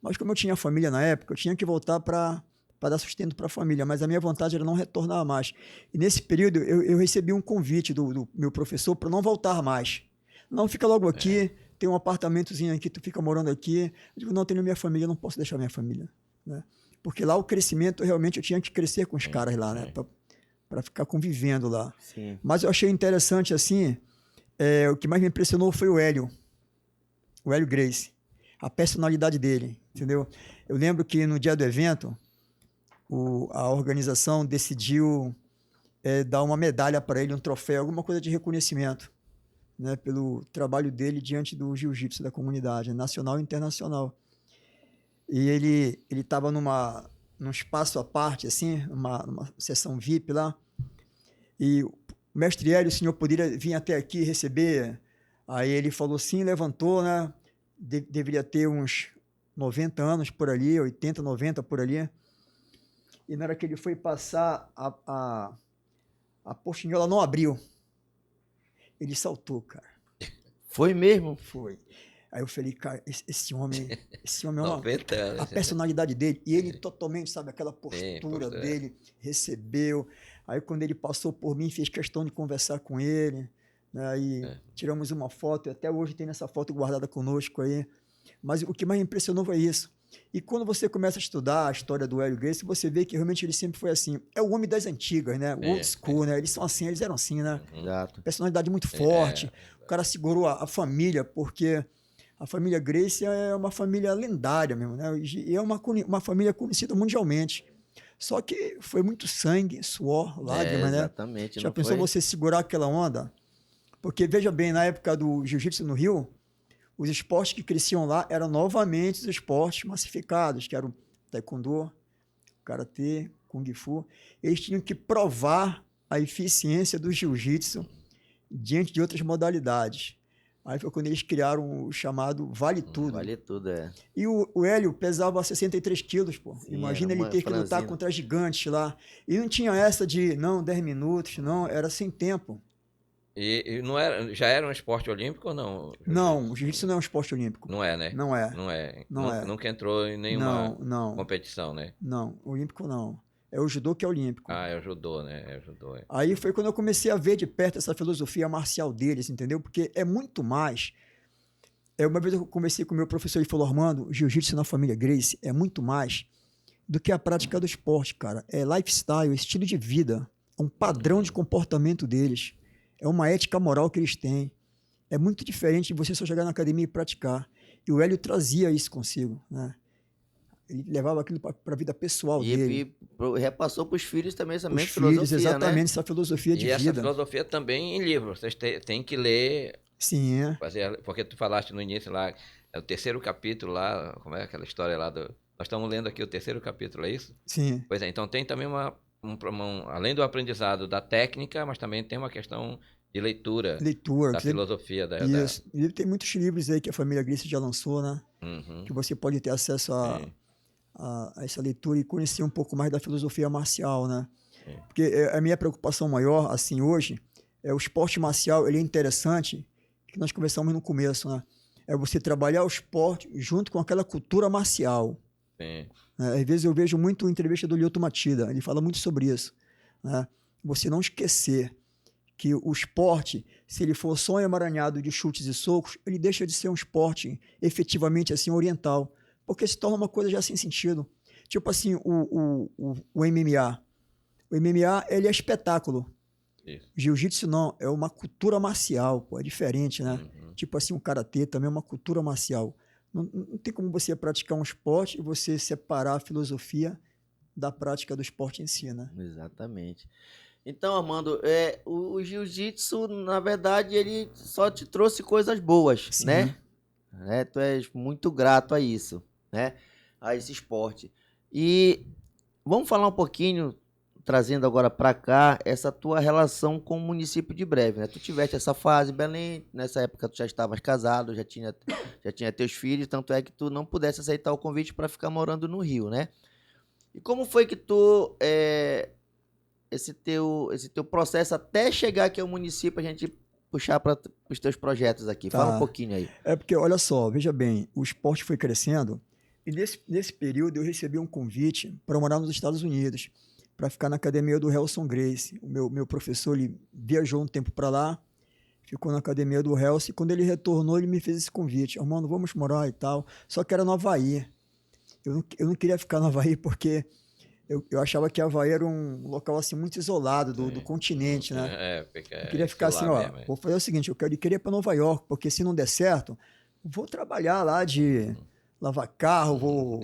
Mas como eu tinha família na época, eu tinha que voltar para dar sustento para a família. Mas a minha vontade era não retornar mais. E nesse período, eu recebi um convite do meu professor para não voltar mais. Não, fica logo aqui, tem um apartamentozinho aqui, tu fica morando aqui. Eu digo, não, tenho minha família, não posso deixar minha família, né? Porque lá o crescimento, realmente, eu tinha que crescer com os caras lá, né? Para ficar convivendo lá. Sim. Mas eu achei interessante, assim, o que mais me impressionou foi o Hélio Grace. A personalidade dele, entendeu? Eu lembro que no dia do evento, a organização decidiu dar uma medalha para ele, um troféu, alguma coisa de reconhecimento, né, pelo trabalho dele diante do jiu-jitsu da comunidade, nacional e internacional. E ele estava num espaço à parte, assim, numa sessão VIP lá, e o mestre Hélio, o senhor poderia vir até aqui receber? Aí ele falou sim, levantou, né? Deveria ter uns 90 anos por ali, 80, 90 por ali. E na hora que ele foi passar, a portinhola não abriu. Ele saltou, cara. Foi mesmo? Foi. Aí eu falei, cara, esse homem é uma... 90 anos. A personalidade dele, e ele totalmente, sabe, aquela postura dele, recebeu. Aí quando ele passou por mim, fez questão de conversar com ele, né? Aí tiramos uma foto, e até hoje tem essa foto guardada conosco aí. Mas o que mais me impressionou foi isso. E quando você começa a estudar a história do Hélio Gracie, você vê que realmente ele sempre foi assim. É o homem das antigas, né? O old school, né? Eles eram assim, né? Exato. Personalidade muito forte. O cara segurou a família, porque a família Gracie é uma família lendária mesmo, né? E é uma família conhecida mundialmente. Só que foi muito sangue, suor, lágrimas, né? Exatamente. Já pensou você segurar aquela onda? Porque, veja bem, na época do jiu-jitsu no Rio, os esportes que cresciam lá eram novamente os esportes massificados, que eram taekwondo, karatê, kung fu. Eles tinham que provar a eficiência do jiu-jitsu diante de outras modalidades. Aí foi quando eles criaram o chamado Vale Tudo. Vale Tudo, E o Hélio pesava 63 quilos, pô. Sim, imagina ele ter que lutar contra gigantes lá. E não tinha essa de, 10 minutos, não, era sem tempo. E não era, já era um esporte olímpico ou não? Não, o jiu-jitsu não é um esporte olímpico. Não é, né? Não é. Não é. Nunca entrou em nenhuma competição, né? Não, olímpico não. É o judô que é olímpico. Ah, é o judô, né? É o judô. Aí foi quando eu comecei a ver de perto essa filosofia marcial deles, entendeu? Porque é muito mais... Uma vez eu conversei com o meu professor, ele falou, Armando, o jiu-jitsu na família Gracie é muito mais do que a prática do esporte, cara. É lifestyle, estilo de vida, é um padrão de comportamento deles. É uma ética moral que eles têm. É muito diferente de você só chegar na academia e praticar. E o Hélio trazia isso consigo, né? Ele levava aquilo para a vida pessoal dele. E repassou para os filhos também essa mesma filosofia, exatamente, né? Essa filosofia de vida. E essa filosofia também em livro. Vocês têm que ler. Sim, porque tu falaste no início lá, é o terceiro capítulo lá, como é aquela história lá do... Nós estamos lendo aqui o terceiro capítulo, é isso? Sim. Pois é, então tem também além do aprendizado da técnica, mas também tem uma questão De leitura. Leitura. Da filosofia da... Isso. E tem muitos livros aí que a família Gleice já lançou, né? Uhum. Que você pode ter acesso a essa leitura e conhecer um pouco mais da filosofia marcial, né? Sim. Porque a minha preocupação maior, assim, hoje, é o esporte marcial, ele é interessante, que nós conversamos no começo, né? É você trabalhar o esporte junto com aquela cultura marcial. Sim. Às vezes eu vejo muito entrevista do Lyoto Machida, ele fala muito sobre isso, né? Você não esquecer que o esporte, se ele for só um emaranhado de chutes e socos, ele deixa de ser um esporte efetivamente assim oriental, porque se torna uma coisa já sem sentido. Tipo assim, o MMA. O MMA, ele é espetáculo. Isso. Jiu-jitsu não, é uma cultura marcial, pô, é diferente, né? Uhum. Tipo assim, o karatê também é uma cultura marcial. Não tem como você praticar um esporte e você separar a filosofia da prática do esporte em si, né? Exatamente. Então, Armando, o jiu-jitsu, na verdade, ele só te trouxe coisas boas, sim, né? Tu és muito grato a isso, né? A esse esporte. E vamos falar um pouquinho, trazendo agora para cá, essa tua relação com o município de Breves, né? Tu tiveste essa fase em Belém, nessa época tu já estavas casado, já tinha teus filhos, tanto é que tu não pudesse aceitar o convite para ficar morando no Rio, né? E como foi que tu... esse teu processo até chegar aqui ao município, a gente puxar para os teus projetos aqui. Fala um pouquinho aí. É porque, olha só, veja bem, o esporte foi crescendo e nesse período eu recebi um convite para morar nos Estados Unidos, para ficar na academia do Relson Gracie. O meu professor, ele viajou um tempo para lá, ficou na academia do Relson, e quando ele retornou, ele me fez esse convite. Armando, vamos morar e tal. Só que era no Havaí. Eu não queria ficar no Havaí porque... Eu achava que Havaí era um local assim, muito isolado do continente, né? Eu queria ficar assim, ó, vou fazer o seguinte, eu queria ir para Nova York, porque se não der certo, vou trabalhar lá de lavar carro, vou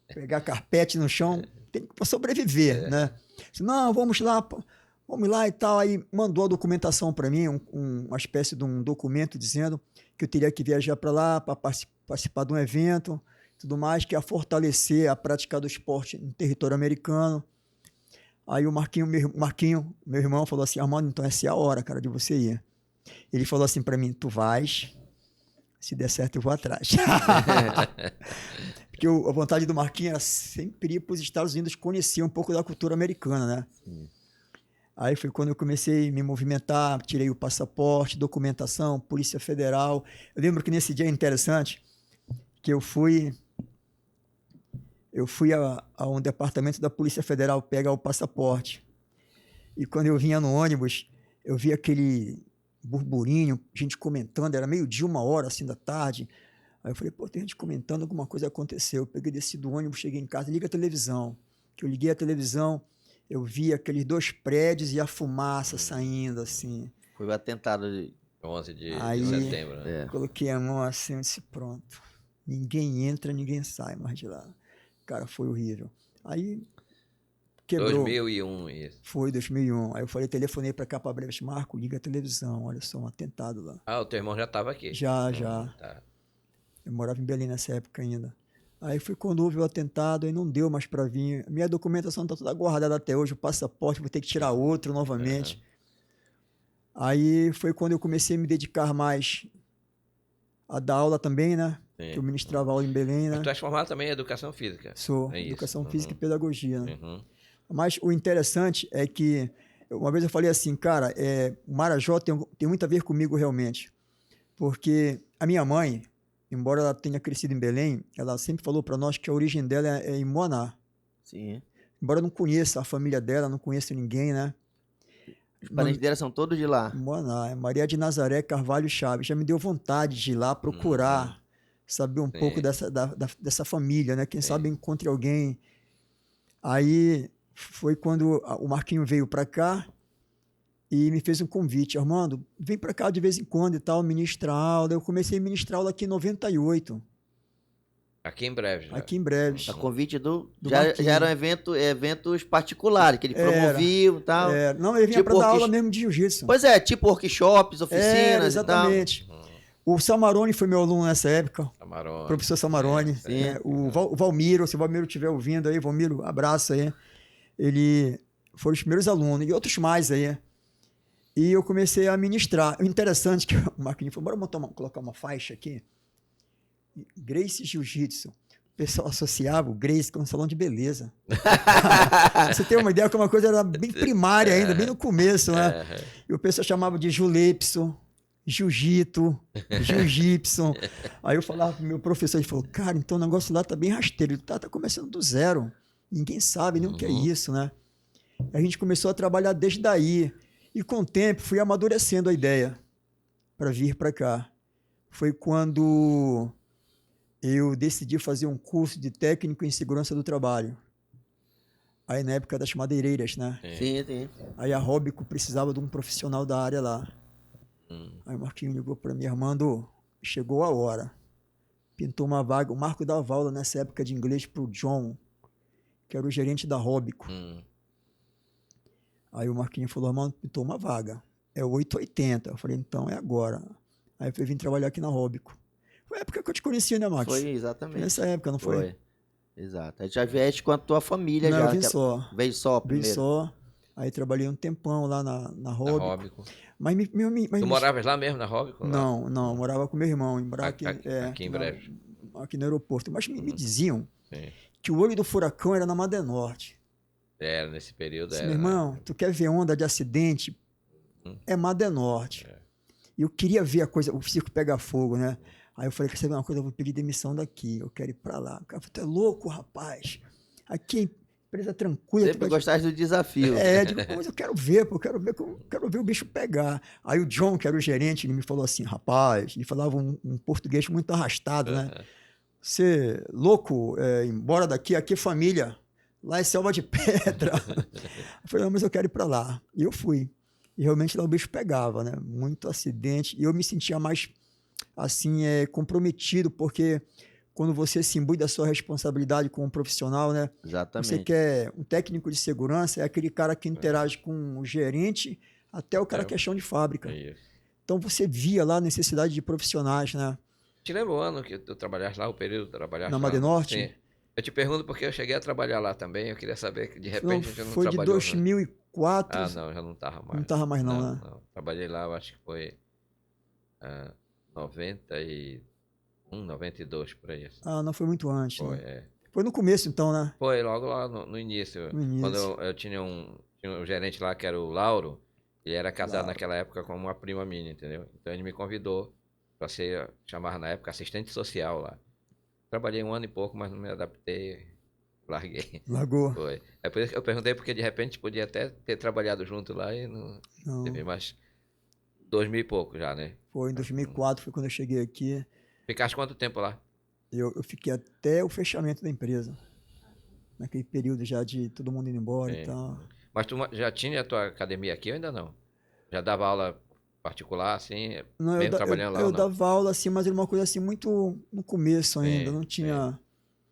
pegar carpete no chão, tem que sobreviver, né? Disse, não, vamos lá e tal. Aí mandou a documentação para mim, uma espécie de um documento dizendo que eu teria que viajar para lá para participar de um evento, tudo mais, que ia fortalecer a prática do esporte no território americano. Aí o Marquinho, meu irmão, falou assim, Armando, então essa é a hora, cara, de você ir. Ele falou assim para mim, tu vais, se der certo eu vou atrás. Porque a vontade do Marquinho era sempre ir para os Estados Unidos conhecer um pouco da cultura americana, né? Sim. Aí foi quando eu comecei a me movimentar, tirei o passaporte, documentação, Polícia Federal. Eu lembro que nesse dia interessante, que eu fui a um departamento da Polícia Federal pegar o passaporte. E quando eu vinha no ônibus, eu vi aquele burburinho, gente comentando, era 12:00, 1h assim da tarde. Aí eu falei, pô, tem gente comentando, alguma coisa aconteceu. Eu peguei, desci do ônibus, cheguei em casa, liga a televisão. Que eu liguei a televisão, eu vi aqueles 2 prédios e a fumaça saindo, assim. Foi o atentado de 11 de setembro, né? Coloquei a mão assim, eu disse, pronto. Ninguém entra, ninguém sai mais de lá. Cara, foi horrível. Aí quebrou. 2001 isso. Foi 2001. Aí eu falei, telefonei para cá para Breves, Marco, liga a televisão, olha só, um atentado lá. Ah, o teu irmão já estava aqui. Já. Tá. Eu morava em Belém nessa época ainda. Aí foi quando houve o atentado, aí não deu mais para vir. Minha documentação está toda guardada até hoje, o passaporte, vou ter que tirar outro novamente. Aí foi quando eu comecei a me dedicar mais a dar aula também, né? Sim. Que eu ministrava aula em Belém, né? Mas tu és formado também em Educação Física. Sou, Educação Física e Pedagogia, né? Mas o interessante é que, uma vez eu falei assim, cara, o Marajó tem muito a ver comigo realmente, porque a minha mãe, embora ela tenha crescido em Belém, ela sempre falou para nós que a origem dela é em Moaná. Sim. Embora eu não conheça a família dela, não conheça ninguém, né? Os parentes dela são todos de lá. Moaná, Maria de Nazaré Carvalho Chaves. Já me deu vontade de ir lá procurar, saber um pouco dessa família, né? Quem sabe encontre alguém. Aí foi quando o Marquinho veio para cá e me fez um convite. Armando, vem para cá de vez em quando e tal, ministrar aula. Eu comecei a ministrar aula aqui em 98. Aqui em Breves. Já. Aqui em Breves. A convite do já eram eventos particulares, que ele promovia e tal. Não, ele vinha para dar aula mesmo de jiu-jitsu. Pois é, tipo workshops, oficinas exatamente. E tal. O Samarone foi meu aluno nessa época. Samarone. Professor Samarone. O Valmiro, se o Valmiro estiver ouvindo aí, Valmiro, abraço aí. Ele foi os primeiros alunos, e outros mais aí. E eu comecei a ministrar. O interessante é que o Marquinhos falou, bora colocar uma faixa aqui. Grace Jiu-Jitsu. O pessoal associava o Grace com um salão de beleza. Você tem uma ideia que uma coisa era bem primária ainda, bem no começo, né? E o pessoal chamava de Julepso, Jiu-Jitsu, Jiu-Jitsu. Aí eu falava pro meu professor, ele falou, cara, então o negócio lá tá bem rasteiro, ele tá começando do zero. Ninguém sabe nem o que é isso, né? A gente começou a trabalhar desde daí. E com o tempo fui amadurecendo a ideia para vir para cá. Foi quando eu decidi fazer um curso de técnico em segurança do trabalho. Aí na época das madeireiras, né? Sim, sim. Aí a Róbico precisava de um profissional da área lá. Aí o Marquinhos ligou para mim, Armando, chegou a hora. Pintou uma vaga. O Marco dava aula nessa época de inglês para o John, que era o gerente da Róbico. Aí o Marquinhos falou, Armando, pintou uma vaga. É 880. Eu falei, então é agora. Aí eu vim trabalhar aqui na Róbico. Foi a época que eu te conheci, né, Max? Foi, exatamente. Foi nessa época, não foi? Foi. Exato. Aí já vieste com a tua família. Não, já. eu vim só. Veio só primeiro? Vim só. Aí trabalhei um tempão lá na Róbico. Mas tu moravas lá mesmo, na Róbico? Não, eu morava com meu irmão. Aqui em Breves. Aqui no aeroporto. Mas me diziam que o olho do furacão era na Madenorte. Era, nesse período era. Meu irmão, tu quer ver onda de acidente? É Madenorte. E eu queria ver o circo pegar fogo, né? Aí eu falei, quer saber uma coisa? Eu vou pedir demissão daqui, eu quero ir pra lá. O cara falou, tu é louco, rapaz? Aqui é empresa tranquila. Sempre gostaste do desafio. Digo, mas eu quero ver, eu quero ver o bicho pegar. Aí o John, que era o gerente, ele me falou assim, rapaz, ele falava um português muito arrastado, né? Você, louco, embora daqui, aqui é família, lá é selva de pedra. Eu falei, não, mas eu quero ir pra lá. E eu fui. E realmente lá o bicho pegava, né? Muito acidente. E eu me sentia mais, assim, comprometido, porque quando você se imbui da sua responsabilidade como profissional, né? Exatamente. Você quer um técnico de segurança, é aquele cara que interage com o gerente até o cara que é chão de fábrica. Então você via lá a necessidade de profissionais, né? Te lembra o ano que tu trabalhaste lá, o período que tu trabalhaste na lá? Madenorte? Sim. Eu te pergunto porque eu cheguei a trabalhar lá também, eu queria saber que de repente a gente não foi trabalhou. Foi de 2004. Ah, não, já não estava mais. Não estava mais não, né? Não. Trabalhei lá, eu acho que foi 91, 92, por aí. Assim. Ah, não foi muito antes. Foi, né? Foi no começo então, né? Foi logo lá no início. Quando eu tinha um gerente lá que era o Lauro, ele era casado naquela época com uma prima minha, entendeu? Então ele me convidou para ser, chamava na época, assistente social lá. Trabalhei um ano e pouco, mas não me adaptei, larguei. Largou. Foi. É por isso que eu perguntei, porque de repente podia até ter trabalhado junto lá e não. Teve mais 2000 e pouco já, né? Foi, em 2004 foi quando eu cheguei aqui. Ficaste quanto tempo lá? Eu fiquei até o fechamento da empresa. Naquele período já de todo mundo indo embora e tal. Mas tu já tinha a tua academia aqui ou ainda não? Já dava aula particular, assim, não, mesmo trabalhando lá? Eu dava aula, assim, mas era uma coisa assim muito no começo ainda, não tinha...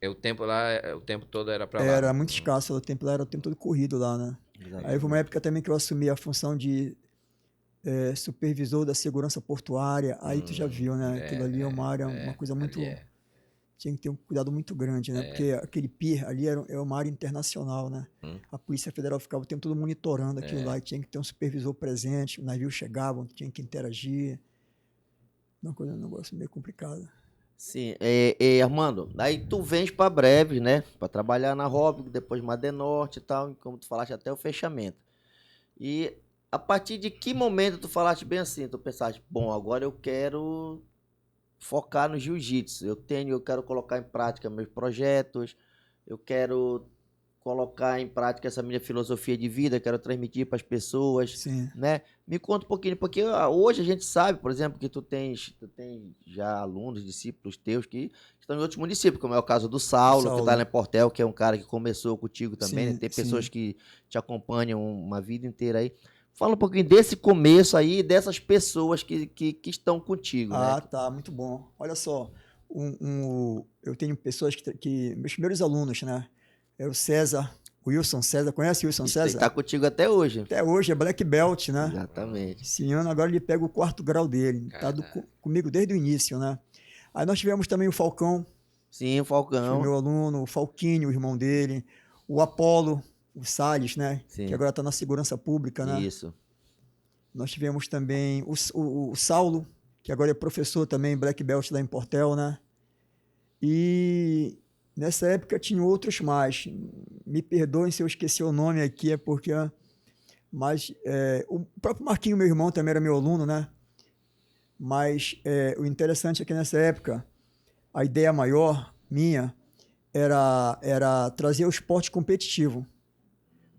O tempo lá, o tempo todo era pra lá? Era muito escasso, o tempo lá era o tempo todo corrido lá, né? Exatamente. Aí foi uma época também que eu assumi a função de supervisor da segurança portuária, aí tu já viu, né? Aquilo ali é uma área, uma coisa muito... Tinha que ter um cuidado muito grande, né? Porque aquele pier ali é uma área internacional, né? A Polícia Federal ficava o tempo todo monitorando aquilo lá, e tinha que ter um supervisor presente, os navios chegavam, tinha que interagir. Um negócio meio complicado. Sim, Armando, aí tu vens para Breves, né? Para trabalhar na Róbico, depois Madenorte e tal, como tu falaste, até o fechamento. E a partir de que momento tu falaste bem assim, tu pensaste, bom, agora eu quero focar no jiu-jitsu, eu quero colocar em prática meus projetos, eu quero colocar em prática essa minha filosofia de vida, quero transmitir para as pessoas, né? Me conta um pouquinho, porque hoje a gente sabe, por exemplo, que tu tens já alunos, discípulos teus que estão em outros municípios, como é o caso do Saulo. Que está lá em Portel, que é um cara que começou contigo também, né? Tem pessoas que te acompanham uma vida inteira aí. Fala um pouquinho desse começo aí, dessas pessoas que estão contigo, né? Ah, tá, muito bom. Olha só, eu tenho pessoas que meus primeiros alunos, né? É o César, o Wilson César, conhece o Wilson César? Ele está contigo até hoje. Até hoje, é Black Belt, né? Exatamente. Esse ano agora ele pega o 4º grau dele, tá comigo desde o início, né? Aí nós tivemos também o Falcão. Sim, o Falcão. Foi meu aluno, o Falquinho, o irmão dele, o Apolo, o Salles, né? Sim. Que agora está na segurança pública, né? Isso. Nós tivemos também o Saulo, que agora é professor também, Black Belt lá em Portel, né? E nessa época tinha outros mais. Me perdoem se eu esqueci o nome aqui, é porque... Mas o próprio Marquinho, meu irmão, também era meu aluno, né? Mas o interessante é que nessa época, a ideia maior minha era trazer o esporte competitivo.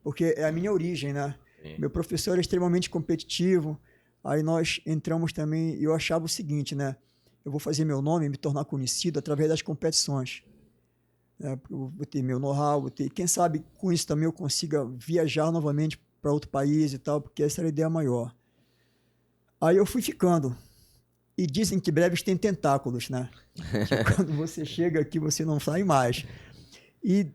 Porque é a minha origem, né? Sim. Meu professor era extremamente competitivo. Aí nós entramos também, e eu achava o seguinte, né? Eu vou fazer meu nome, me tornar conhecido através das competições. Eu vou ter meu know-how, quem sabe com isso também eu consiga viajar novamente para outro país e tal, porque essa era a ideia maior. Aí eu fui ficando. E dizem que breves têm tentáculos, né? Que quando você chega aqui, você não sai mais. E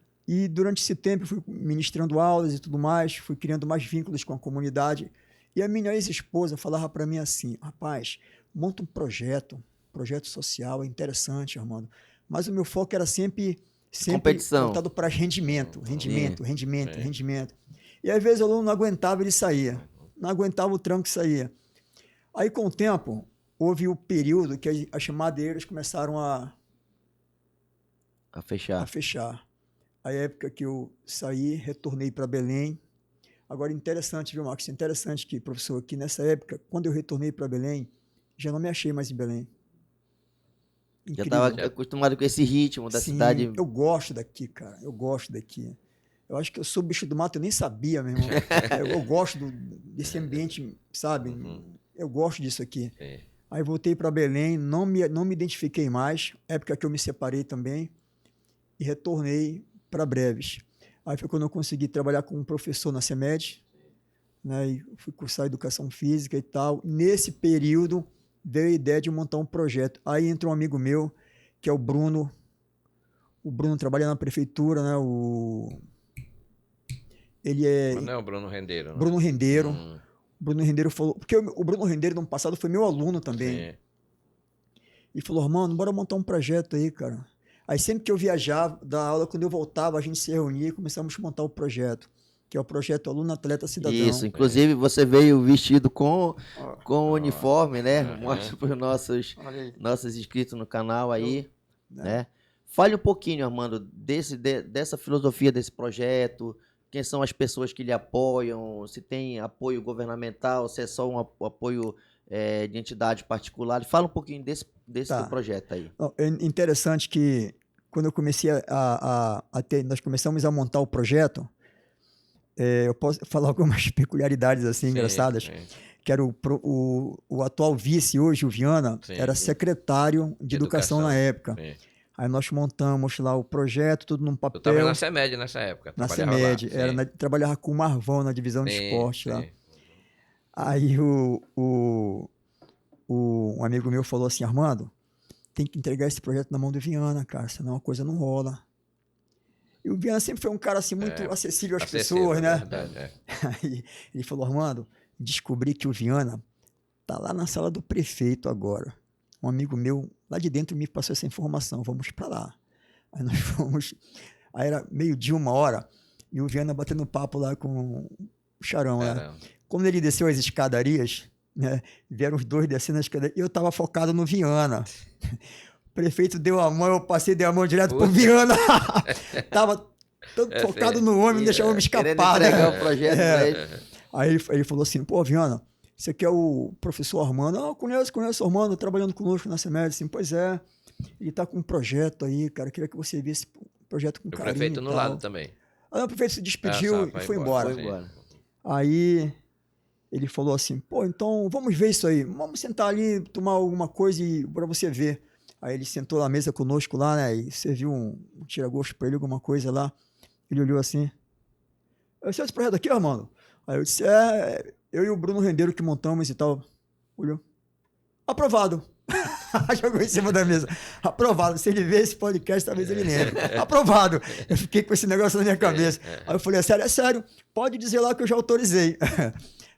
durante esse tempo eu fui ministrando aulas e tudo mais, fui criando mais vínculos com a comunidade. E a minha ex-esposa falava para mim assim, rapaz, monta um projeto social, é interessante, Armando. Mas o meu foco era sempre voltado para rendimento. E às vezes o aluno não aguentava, ele saía. Não aguentava o tranco e saía. Aí com o tempo, houve o período que as madeiras começaram a fechar. A época que eu saí, retornei para Belém. Agora, interessante, viu, Marcos? Interessante que, professor, que nessa época, quando eu retornei para Belém, já não me achei mais em Belém. Incrível. Já estava acostumado com esse ritmo da cidade. Eu gosto daqui, cara. Eu gosto daqui. Eu acho que eu sou bicho do mato, eu nem sabia, meu irmão. Eu gosto desse ambiente, sabe? Eu gosto disso aqui. É. Aí voltei para Belém, não me identifiquei mais, época que eu me separei também, e retornei para Breves. Aí foi quando eu consegui trabalhar com um professor na CEMED, né, e fui cursar Educação Física e tal. Nesse período, veio a ideia de montar um projeto. Aí entrou um amigo meu, que é o Bruno. O Bruno trabalha na prefeitura, né? Ele é... Não é o Bruno Rendeiro, não? Bruno Rendeiro. Bruno Rendeiro falou... Porque o Bruno Rendeiro, no ano passado, foi meu aluno também. Sim. E falou, Armando, bora montar um projeto aí, cara. Aí sempre que eu viajava, da aula, quando eu voltava, a gente se reunia e começamos a montar o projeto, que é o projeto Aluno Atleta Cidadão. Isso, inclusive você veio vestido com o uniforme, né? Mostra para os nossos inscritos no canal aí, né? Fale um pouquinho, Armando, dessa filosofia desse projeto, quem são as pessoas que lhe apoiam, se tem apoio governamental, se é só um apoio de entidade particular. Fala um pouquinho desse projeto aí. É interessante que quando eu comecei nós começamos a montar o projeto, eu posso falar algumas peculiaridades assim, engraçadas, que era o atual vice hoje, o Viana, era secretário de educação na época. Sim. Aí nós montamos lá o projeto, tudo num papel. Eu estava na CEMED nessa época. Na CEMED, trabalhava com o Marvão na divisão de esporte lá. Aí um amigo meu falou assim, Armando, tem que entregar esse projeto na mão do Viana, cara, senão a coisa não rola. E o Viana sempre foi um cara assim, muito acessível às pessoas, né? Verdade, Aí ele falou, Armando, descobri que o Viana tá lá na sala do prefeito agora. Um amigo meu lá de dentro me passou essa informação, vamos para lá. Aí nós fomos, aí era 12:00, 1h, e o Viana batendo papo lá com o Charão, né? Quando ele desceu as escadarias, né, vieram os dois descendo as escadarias, eu estava focado no Viana. O prefeito deu a mão, eu passei, dei a mão direto pro Viana. Tava todo focado no homem, não deixava me escapar. Né? O projeto, Aí ele falou assim, pô, Viana, você aqui é o professor Armando? Ah, conheço o Armando, trabalhando conosco na CEMED. Assim, pois é, ele tá com um projeto aí, cara, queria que você visse o projeto com carinho. O prefeito no lado também. Aí o prefeito se despediu e foi embora. Aí ele falou assim, pô, então vamos ver isso aí, vamos sentar ali, tomar alguma coisa para você ver. Aí ele sentou na mesa conosco lá, né, e serviu um tira-gosto para ele, alguma coisa lá. Ele olhou assim, esse projeto aqui, Armando? Aí eu disse, eu e o Bruno Rendeiro que montamos e tal. Olhou, aprovado. Jogou em cima da mesa. Aprovado. Se ele ver esse podcast, talvez ele lembre. Aprovado. Eu fiquei com esse negócio na minha cabeça. Aí eu falei, é sério, pode dizer lá que eu já autorizei.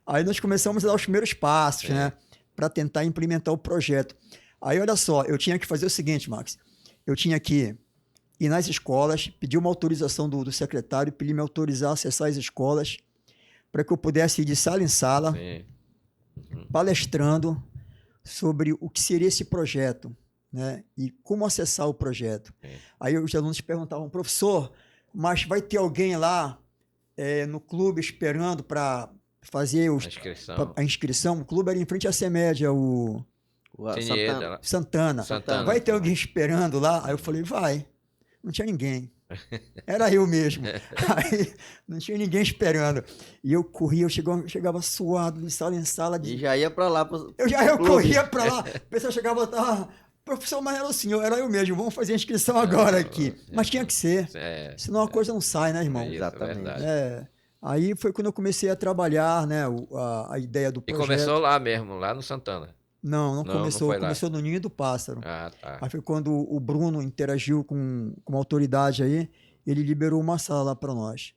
Aí nós começamos a dar os primeiros passos, né, para tentar implementar o projeto. Aí, olha só, eu tinha que fazer o seguinte, Max. Eu tinha que ir nas escolas, pedir uma autorização do secretário, pedir me autorizar a acessar as escolas, para que eu pudesse ir de sala em sala, palestrando sobre o que seria esse projeto, né? E como acessar o projeto. Aí os alunos perguntavam, professor, mas vai ter alguém lá no clube esperando para fazer a inscrição? O clube era em frente à CEMED, o Santana. Vai ter alguém esperando lá? Aí eu falei, vai. Não tinha ninguém. Era eu mesmo. Aí não tinha ninguém esperando. E eu corria, eu chegava suado de sala em sala. E já ia para lá. Eu corria para lá. O pessoal chegava, professor, mas era o senhor, era eu mesmo. Vamos fazer a inscrição agora aqui. Mas tinha que ser. Senão a coisa não sai, né, irmão? Exatamente. Aí foi quando eu comecei a trabalhar, né, a ideia do projeto. E começou lá mesmo, lá no Santana? Não começou. Começou no Ninho do Pássaro. Tá. Aí foi quando o Bruno interagiu com uma autoridade aí, ele liberou uma sala lá para nós.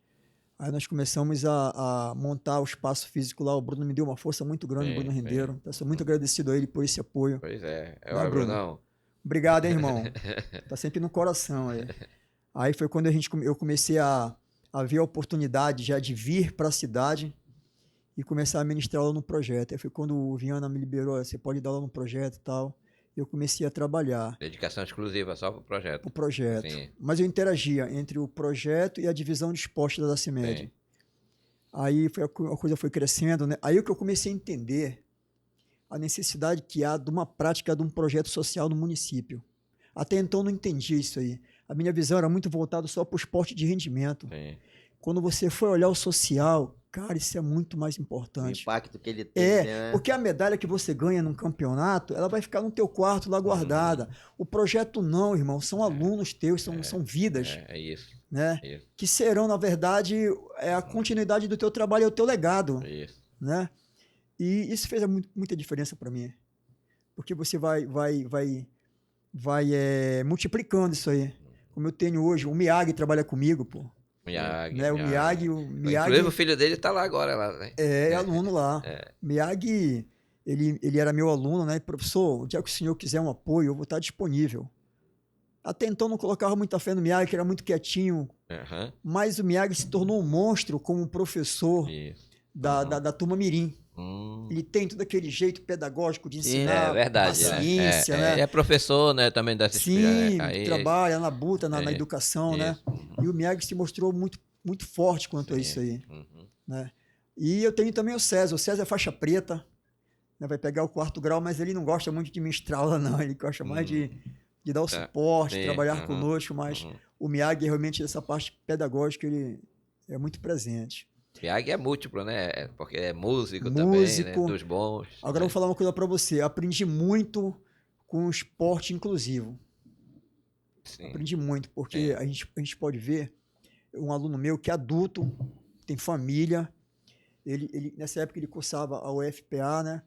Aí nós começamos a montar o espaço físico lá. O Bruno me deu uma força muito grande, o Bruno Rendeiro. Eu sou muito agradecido a ele por esse apoio. Pois é. Bruno. Obrigado, hein, irmão. Tá sempre no coração aí. Aí foi quando eu comecei a ver a oportunidade já de vir para a cidade e começar a ministrar aula no projeto. Aí foi quando o Viana me liberou, você pode dar aula no projeto e tal. Eu comecei a trabalhar. Dedicação exclusiva só para o projeto. O projeto. Sim. Mas eu interagia entre o projeto e a divisão de esportes da CIMED. Aí a coisa foi crescendo, né? Aí que eu comecei a entender a necessidade que há de uma prática de um projeto social no município. Até então eu não entendia isso aí. A minha visão era muito voltada só para o esporte de rendimento. Sim. Quando você for olhar o social, cara, isso é muito mais importante. O impacto que ele tem, né? Porque a medalha que você ganha num campeonato, ela vai ficar no teu quarto lá guardada. O projeto não, irmão, são alunos teus, são vidas. É isso. Né? Isso. Que serão, na verdade, a continuidade do teu trabalho, é o teu legado. Isso. Né? E isso fez muita diferença para mim. Porque você vai multiplicando isso aí. Como eu tenho hoje, o Miyagi trabalha comigo, pô. Miyagi. Né? O Miyagi. Inclusive o filho dele está lá agora. Lá, né? É aluno lá. Miyagi, ele era meu aluno, né? Professor, o dia que o senhor quiser um apoio, eu vou estar disponível. Até então não colocava muita fé no Miyagi, que era muito quietinho. Mas o Miyagi se tornou um monstro como professor da turma Mirim. Ele tem todo aquele jeito pedagógico de ensinar, verdade, paciência, né? É professor, né, também dessa Sim, trabalha na buta, na educação, né? E o Miyagi se mostrou muito, muito forte quanto a isso aí. Né? E eu tenho também o César é faixa preta, né? Vai pegar o 4º grau, mas ele não gosta muito de ministrar aula, não. Ele gosta mais de dar o suporte, trabalhar conosco, mas o Miyagi, realmente, essa parte pedagógica, ele é muito presente. Miyagi é múltiplo, né? Porque é músico também, né? Dos bons. Agora eu vou falar uma coisa para você. Aprendi muito com o esporte inclusivo. Sim. Aprendi muito, porque a gente pode ver um aluno meu que é adulto, tem família. Ele nessa época ele cursava a UFPA, né?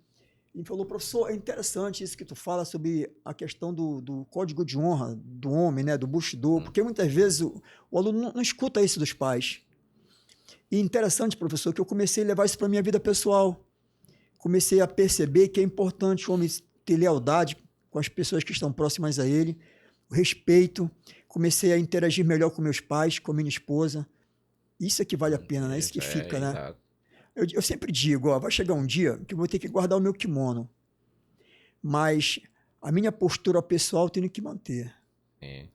Ele falou, professor, é interessante isso que tu fala sobre a questão do código de honra do homem, né? Do Bushido, porque muitas vezes o aluno não escuta isso dos pais. E interessante, professor, que eu comecei a levar isso para a minha vida pessoal. Comecei a perceber que é importante o homem ter lealdade com as pessoas que estão próximas a ele, o respeito. Comecei a interagir melhor com meus pais, com a minha esposa. Isso é que vale a pena, né? Isso que fica, né? Eu sempre digo, vai chegar um dia que eu vou ter que guardar o meu kimono. Mas a minha postura pessoal eu tenho que manter.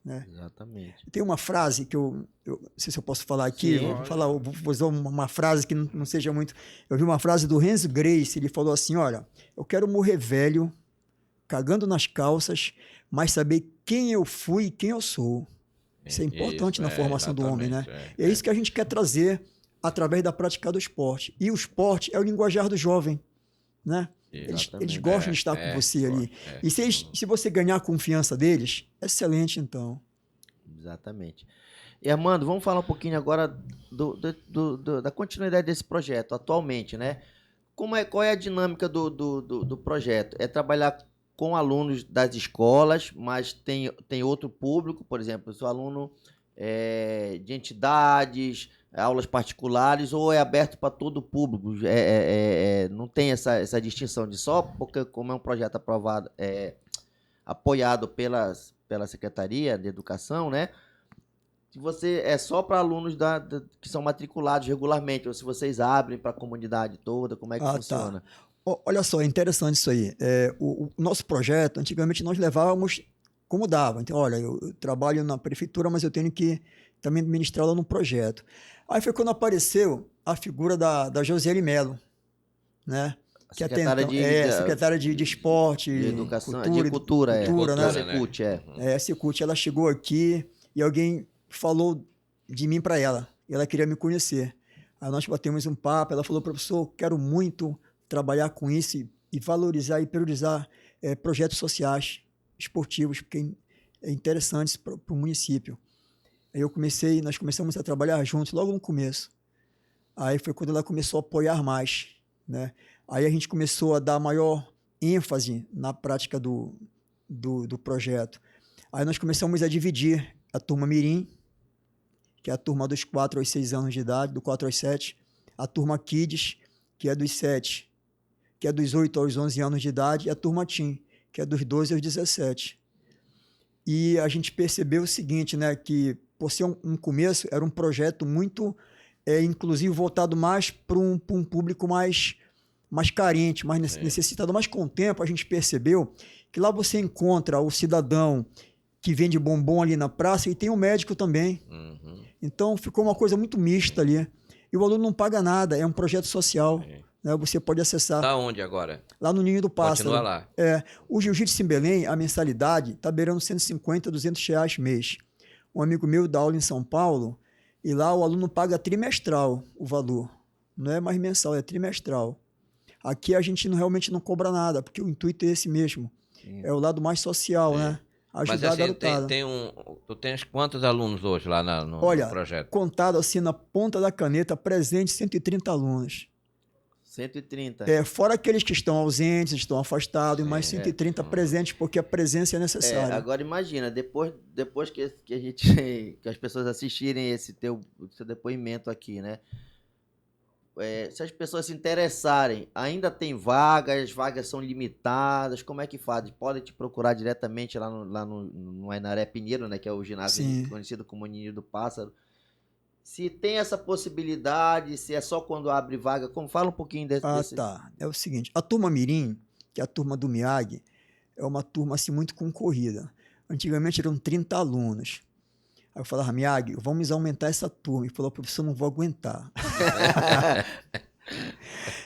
Né? Exatamente. Tem uma frase que eu não sei se eu posso falar aqui, vou usar uma frase que não seja muito... Eu vi uma frase do Renzo Grace, ele falou assim, olha, eu quero morrer velho, cagando nas calças, mas saber quem eu fui e quem eu sou. Isso é importante na formação do homem, né? É isso que a gente quer trazer através da prática do esporte. E o esporte é o linguajar do jovem, né? Eles gostam de estar com você ali. E se você ganhar a confiança deles, excelente, então. Exatamente. E, Armando, vamos falar um pouquinho agora da continuidade desse projeto, atualmente, né? Qual é a dinâmica do projeto? É trabalhar com alunos das escolas, mas tem outro público, por exemplo, se o aluno de entidades, aulas particulares, ou é aberto para todo o público? Não tem essa distinção de só, porque como é um projeto aprovado, apoiado pela Secretaria de Educação, né? Se você é só para alunos que são matriculados regularmente, ou se vocês abrem para a comunidade toda, como é que funciona? Tá. Olha só, é interessante isso aí. O nosso projeto, antigamente nós levávamos como dava. Então, olha, eu trabalho na prefeitura, mas eu tenho que também ministrar lá no projeto. Aí foi quando apareceu a figura da Josiele Mello, né? Que até então, secretária de esporte, de educação, cultura, cultura, né? Secult, Secult, ela chegou aqui e alguém falou de mim para ela. E ela queria me conhecer. Aí nós batemos um papo, ela falou, professor, quero muito trabalhar com isso e valorizar e priorizar projetos sociais, esportivos, porque é interessante para o município. Aí nós começamos a trabalhar juntos logo no começo. Aí foi quando ela começou a apoiar mais, né? Aí a gente começou a dar maior ênfase na prática do projeto. Aí nós começamos a dividir a turma Mirim, que é a turma dos 4 aos 6 anos de idade, do 4 aos 7, a turma Kids, que é dos 7, que é dos 8 aos 11 anos de idade, e a turma Teen, que é dos 12 aos 17. E a gente percebeu o seguinte, né, que por ser um começo, era um projeto muito inclusive voltado mais para um público mais carente, mais necessitado. Mas com o tempo a gente percebeu que lá você encontra o cidadão que vende bombom ali na praça e tem um médico também. Uhum. Então ficou uma coisa muito mista ali. E o aluno não paga nada, é um projeto social. Né? Você pode acessar. Tá onde agora? Lá no Ninho do Pássaro. Continua lá. O Jiu-Jitsu em Belém, a mensalidade está beirando 150, R$200 mês. Um amigo meu dá aula em São Paulo e lá o aluno paga trimestral o valor. Não é mais mensal, é trimestral. Aqui a gente realmente não cobra nada, porque o intuito é esse mesmo. É o lado mais social, né? Ajudar. Mas, assim, a garotada. Tu tens quantos alunos hoje lá no projeto? Olha, contado assim na ponta da caneta, presente 130 alunos. 130? Fora aqueles que estão ausentes, estão afastados, e mais 130 presentes, porque a presença é necessária. Agora imagina, depois que as pessoas assistirem esse seu depoimento aqui, né? Se as pessoas se interessarem, ainda tem vagas, as vagas são limitadas, como é que faz? Podem te procurar diretamente lá no Ainaré Pinheiro, né, que é o ginásio conhecido como Ninho do Pássaro. Se tem essa possibilidade, se é só quando abre vaga, fala um pouquinho desse... Tá. É o seguinte, a turma Mirim, que é a turma do Miyagi, é uma turma assim, muito concorrida. Antigamente eram 30 alunos. Aí eu falava, Miyagi, vamos aumentar essa turma. Ele falou, professor, não vou aguentar.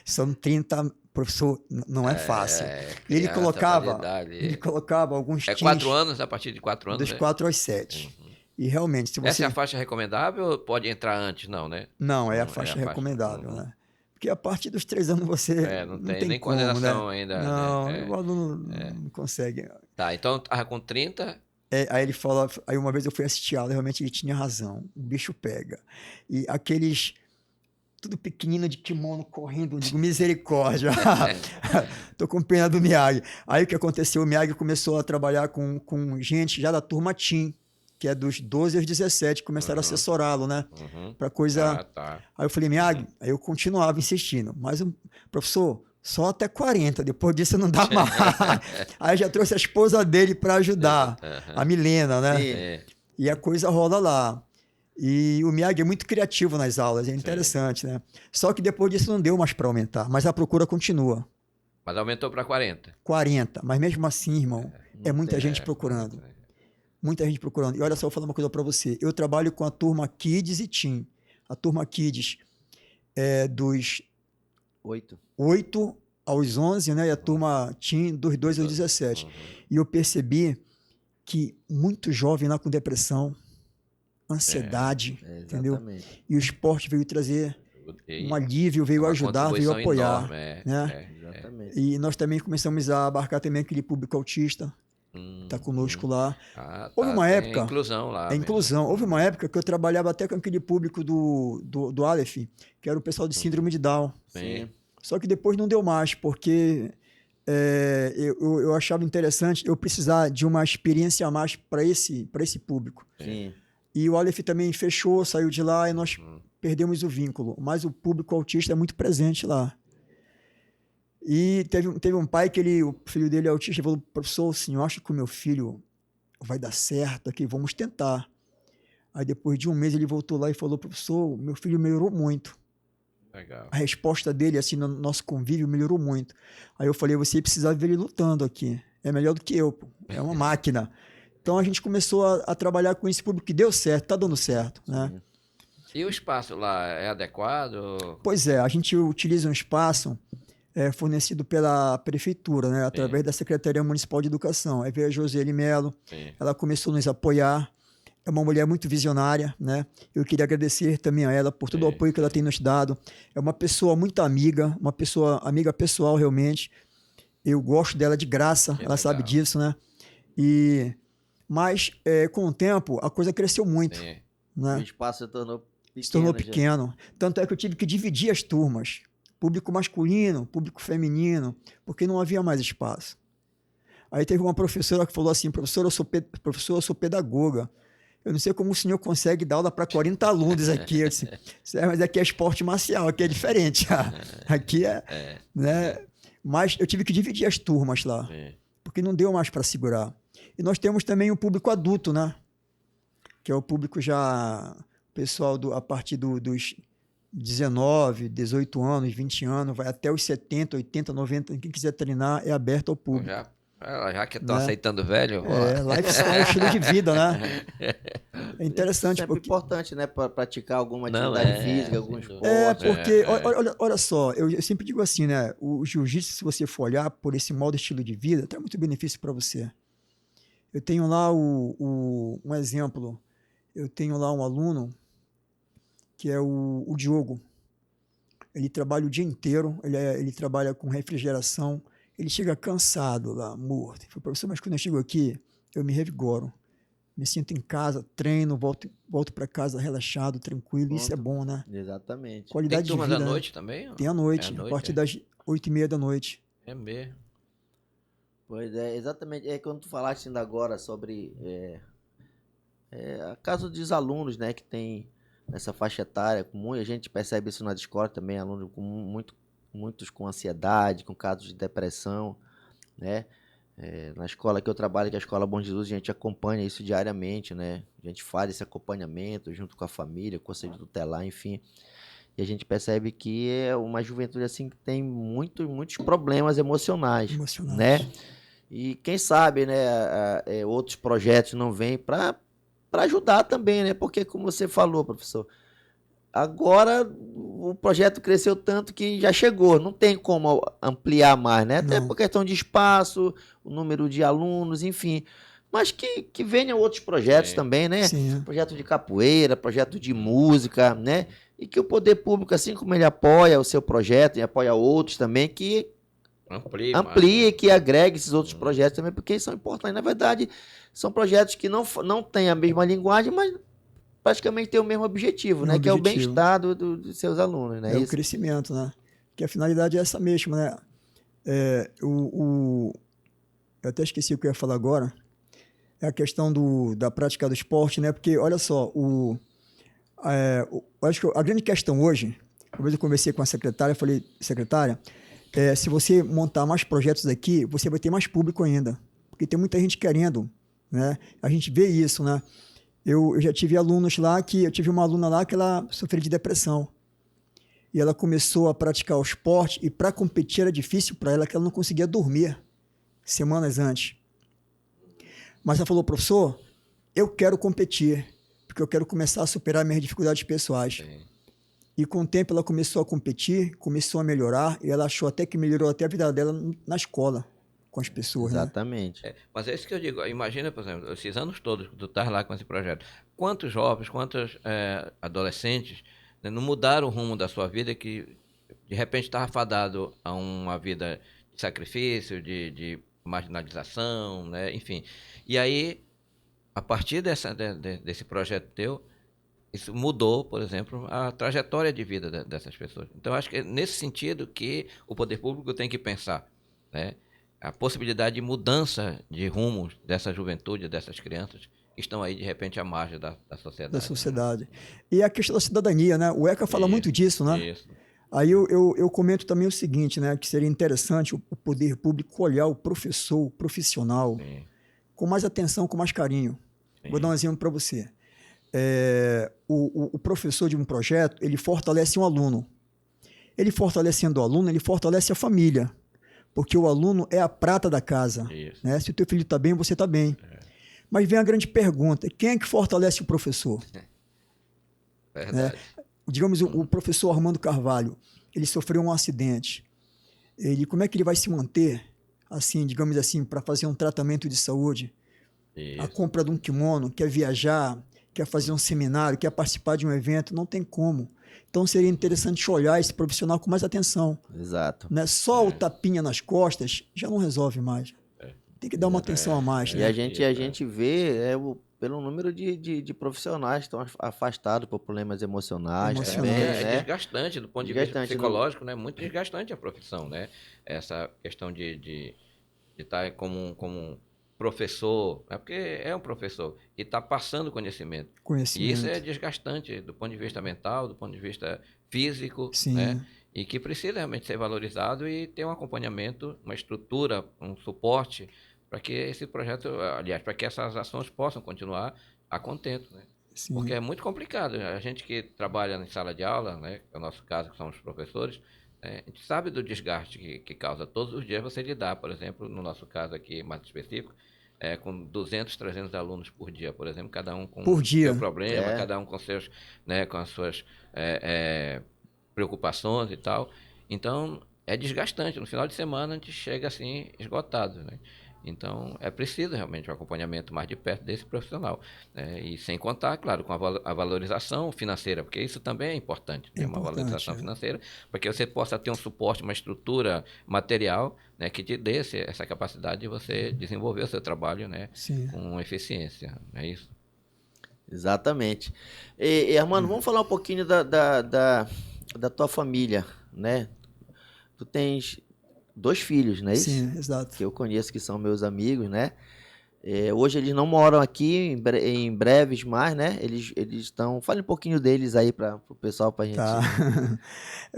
São 30, professor, não é fácil. E ele colocava alguns teams... 4 anos, a partir de 4 anos? Dos 4 aos 7. Uhum. E realmente, se você... Essa é a faixa recomendável ou pode entrar antes, não, né? Não, é a faixa recomendável, né? Porque a partir dos 3 anos você não tem nem coordenação, né? Ainda. Não, o aluno não consegue. Tá, então tava com 30... Aí ele fala, aí uma vez eu fui assistir aula, realmente ele tinha razão, o bicho pega. E aqueles, tudo pequenino de kimono correndo, digo, misericórdia, tô com pena do Miyagi. Aí o que aconteceu, o Miyagi começou a trabalhar com gente já da turma Teen, que é dos 12 aos 17, começaram a assessorá-lo, né? Pra coisa... Tá. Aí eu falei, Miyagi, aí eu continuava insistindo, mas professor... Só até 40, depois disso não dá mais. Aí já trouxe a esposa dele para ajudar, a Milena, né? Sim. E a coisa rola lá. E o Miyagi é muito criativo nas aulas, é interessante, né? Só que depois disso não deu mais para aumentar, mas a procura continua. Mas aumentou para 40? 40, mas mesmo assim, irmão, é muita gente procurando. Muita gente procurando. E olha só, eu vou falar uma coisa para você. Eu trabalho com a turma Kids e Teen. A turma Kids é dos... 8 aos 11, né? E a turma Teen dos 2 aos 17. E eu percebi que muito jovem lá com depressão, ansiedade, entendeu? E o esporte veio trazer um alívio, veio ajudar, veio apoiar. Né? Exatamente. E nós também começamos a abarcar também aquele público autista, está conosco lá. Houve uma época... É inclusão lá. É inclusão. Houve uma época que eu trabalhava até com aquele público do Aleph, que era o pessoal de síndrome de Down. Sim. Só que depois não deu mais, porque eu achava interessante eu precisar de uma experiência a mais para esse público. Sim. E o Aleph também fechou, saiu de lá e nós perdemos o vínculo. Mas o público autista é muito presente lá. E teve um pai que o filho dele é autista e falou, professor, o senhor acha que o meu filho vai dar certo aqui? Vamos tentar. Aí depois de um mês ele voltou lá e falou, professor, meu filho melhorou muito. Legal. A resposta dele, assim, no nosso convívio melhorou muito. Aí eu falei, você precisa ver ele lutando aqui. É melhor do que eu, pô. É uma máquina. Então a gente começou a trabalhar com esse público que deu certo, tá dando certo, né? E o espaço lá é adequado? Pois é, a gente utiliza um espaço fornecido pela prefeitura, né? Através da Secretaria Municipal de Educação. Aí veio a Josiele Melo, ela começou a nos apoiar. É uma mulher muito visionária, né? Eu queria agradecer também a ela por todo o apoio que ela tem nos dado. É uma pessoa muito amiga, uma pessoa amiga pessoal realmente. Eu gosto dela de graça, ela legal. sabe disso, né? Mas com o tempo a coisa cresceu muito, né? O espaço se tornou pequeno. Tanto é que eu tive que dividir as turmas, público masculino, público feminino, porque não havia mais espaço. Aí teve uma professora que falou assim: professor, eu sou pedagoga. Eu não sei como o senhor consegue dar aula para 40 alunos aqui. Eu disse, mas aqui é esporte marcial, aqui é diferente. Aqui né? Mas eu tive que dividir as turmas lá, porque não deu mais para segurar. E nós temos também o público adulto, né? Que é o público já, pessoal a partir dos 19, 18 anos, 20 anos, vai até os 70, 80, 90. Quem quiser treinar é aberto ao público. Já que estão aceitando velho. Lifestyle, estilo de vida, né? É interessante. É importante, né? Para praticar alguma atividade física, algum esporte. Porque, olha só, eu sempre digo assim, né? O jiu-jitsu, se você for olhar por esse modo estilo de vida, traz muito benefício para você. Eu tenho lá um exemplo. Eu tenho lá um aluno que é o Diogo. Ele trabalha o dia inteiro, ele trabalha com refrigeração. Ele chega cansado lá, morto. Ele falou, professor, mas quando eu chego aqui, eu me revigoro. Me sinto em casa, treino, volto para casa relaxado, tranquilo. Pronto. Isso é bom, né? Exatamente. Qualidade Tem de vida. Tem à noite também? Tem à noite, a partir das 8h30 da noite. É mesmo. Pois é, exatamente. Quando tu falaste ainda agora sobre a caso dos alunos, né, que tem nessa faixa etária, a gente percebe isso na escola também, alunos com muitos com ansiedade, com casos de depressão, né? Na escola que eu trabalho, que é a Escola Bom Jesus, a gente acompanha isso diariamente, né? A gente faz esse acompanhamento junto com a família, com o conselho tutelar, enfim. E a gente percebe que é uma juventude assim que tem muitos problemas emocionais, né? E quem sabe, né, outros projetos não vêm para ajudar também, né? Porque como você falou, professor, agora o projeto cresceu tanto que já chegou, não tem como ampliar mais, né? Até por questão de espaço, o número de alunos, enfim. Mas que venham outros projetos também, né? Sim. Projeto de capoeira, projeto de música, né? E que o poder público, assim como ele apoia o seu projeto e apoia outros também, que amplie, que agregue esses outros projetos também, porque são importantes. Na verdade, são projetos que não têm a mesma linguagem, mas praticamente tem o mesmo objetivo, né? Que é o bem-estar dos seus alunos, né? É o crescimento, né? Que a finalidade é essa mesma, né? Eu até esqueci o que eu ia falar agora. É a questão da prática do esporte, né? Porque, olha só, acho que a grande questão hoje, uma vez eu conversei com a secretária, eu falei, secretária, se você montar mais projetos aqui, você vai ter mais público ainda. Porque tem muita gente querendo, né? A gente vê isso, né? Eu já tive alunos lá eu tive uma aluna lá que ela sofreu de depressão. E ela começou a praticar o esporte e para competir era difícil para ela, que ela não conseguia dormir semanas antes. Mas ela falou, professor, eu quero competir, porque eu quero começar a superar minhas dificuldades pessoais. Sim. E com o tempo ela começou a competir, começou a melhorar, e ela achou até que melhorou até a vida dela na escola, com as pessoas. Exatamente. Né? Mas é isso que eu digo. Imagina, por exemplo, esses anos todos que tu estás lá com esse projeto. Quantos jovens, quantos adolescentes, né, não mudaram o rumo da sua vida que de repente estava fadado a uma vida de sacrifício, de marginalização, né? Enfim. E aí, a partir desse projeto teu, isso mudou, por exemplo, a trajetória de vida dessas pessoas. Então, acho que é nesse sentido que o poder público tem que pensar, né? A possibilidade de mudança de rumo dessa juventude, dessas crianças, que estão aí, de repente, à margem da sociedade. Da sociedade. Né? E a questão da cidadania, né? O ECA fala muito disso, né? Isso. Aí eu comento também o seguinte, né? Que seria interessante o poder público olhar o professor, o profissional, com mais atenção, com mais carinho. Sim. Vou dar um exemplo para você. O professor de um projeto, ele fortalece um aluno. ele fortalecendo o aluno, ele fortalece a família. Porque o aluno é a prata da casa. Né? Se o teu filho está bem, você está bem. Mas vem a grande pergunta, quem é que fortalece o professor? Verdade. Digamos, o professor Armando Carvalho, ele sofreu um acidente. Como é que ele vai se manter, assim, digamos assim, para fazer um tratamento de saúde? Isso. A compra de um kimono, quer viajar, quer fazer um seminário, quer participar de um evento, não tem como. Então seria interessante olhar esse profissional com mais atenção. Exato. Né? Só o tapinha nas costas já não resolve mais. Tem que dar uma atenção a mais. E né? a gente vê pelo número de profissionais que estão afastados por problemas emocionais também, É desgastante do ponto de vista psicológico, né? Muito desgastante a profissão, né? Essa questão de estar como um professor, porque é um professor e está passando conhecimento. E isso é desgastante do ponto de vista mental, do ponto de vista físico, né? E que precisa realmente ser valorizado e ter um acompanhamento, uma estrutura, um suporte para que esse projeto, aliás, para que essas ações possam continuar a contento, né? Porque é muito complicado. A gente que trabalha em sala de aula, né? É o nosso caso, que somos professores, a gente sabe do desgaste que causa todos os dias você lidar, por exemplo, no nosso caso aqui mais específico, com 200, 300 alunos por dia, por exemplo, cada um com o seu problema, cada um com seus, né, com as suas preocupações e tal. Então, é desgastante. No final de semana, a gente chega assim, esgotado, né? Então, é preciso realmente um acompanhamento mais de perto desse profissional. Né? E sem contar, claro, com a valorização financeira, porque isso também é importante, ter uma valorização financeira, para que você possa ter um suporte, uma estrutura material, né, que te dê essa capacidade de você desenvolver o seu trabalho, né, com eficiência. Não é isso? Exatamente. E Armando, vamos falar um pouquinho da tua família, né? Tu tens 2 filhos, não é isso? Sim, exato. Que eu conheço, que são meus amigos, né? Hoje eles não moram aqui, em breves mais, né? Eles estão... Fale um pouquinho deles aí para o pessoal, para a gente... Tá.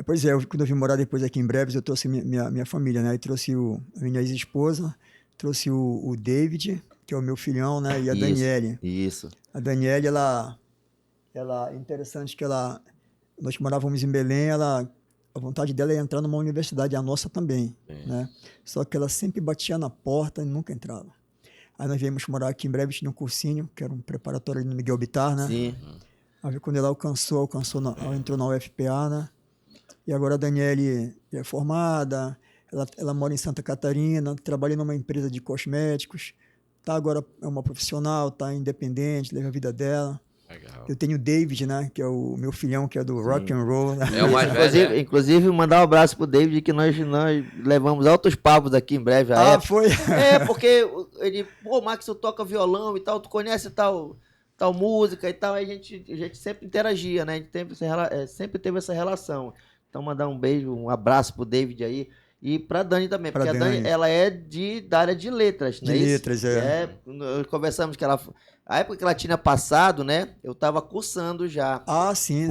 Pois quando eu vim morar depois aqui em breves, eu trouxe minha família, né? Eu trouxe a minha ex-esposa, trouxe o David, que é o meu filhão, né? E a Daniele. Isso. A Daniele, ela é interessante que nós morávamos em Belém, a vontade dela é entrar numa universidade, a nossa também, né? Só que ela sempre batia na porta e nunca entrava. Aí nós viemos morar aqui em breve, tinha um cursinho, que era um preparatório ali no Miguel Bittar, né? Sim. Aí quando ela entrou na UFPA, né? E agora a Daniele é formada, ela mora em Santa Catarina, trabalha numa empresa de cosméticos, agora é uma profissional, independente, leva a vida dela. Legal. Eu tenho o David, né, que é o meu filhão, que é do rock and roll. Né? É o mais velho. Inclusive, mandar um abraço pro David, que nós levamos altos papos aqui em breve. Foi? Porque ele, Max, tu toca violão e tal, tu conhece tal música e tal, aí a gente sempre interagia, né? A gente sempre teve essa relação. Então, mandar um beijo, um abraço pro David aí. E pra Dani também, porque a Dani, ela é da área de letras, né? De letras, Nós conversamos que a época que ela tinha passado, né? Eu tava cursando já. Sim.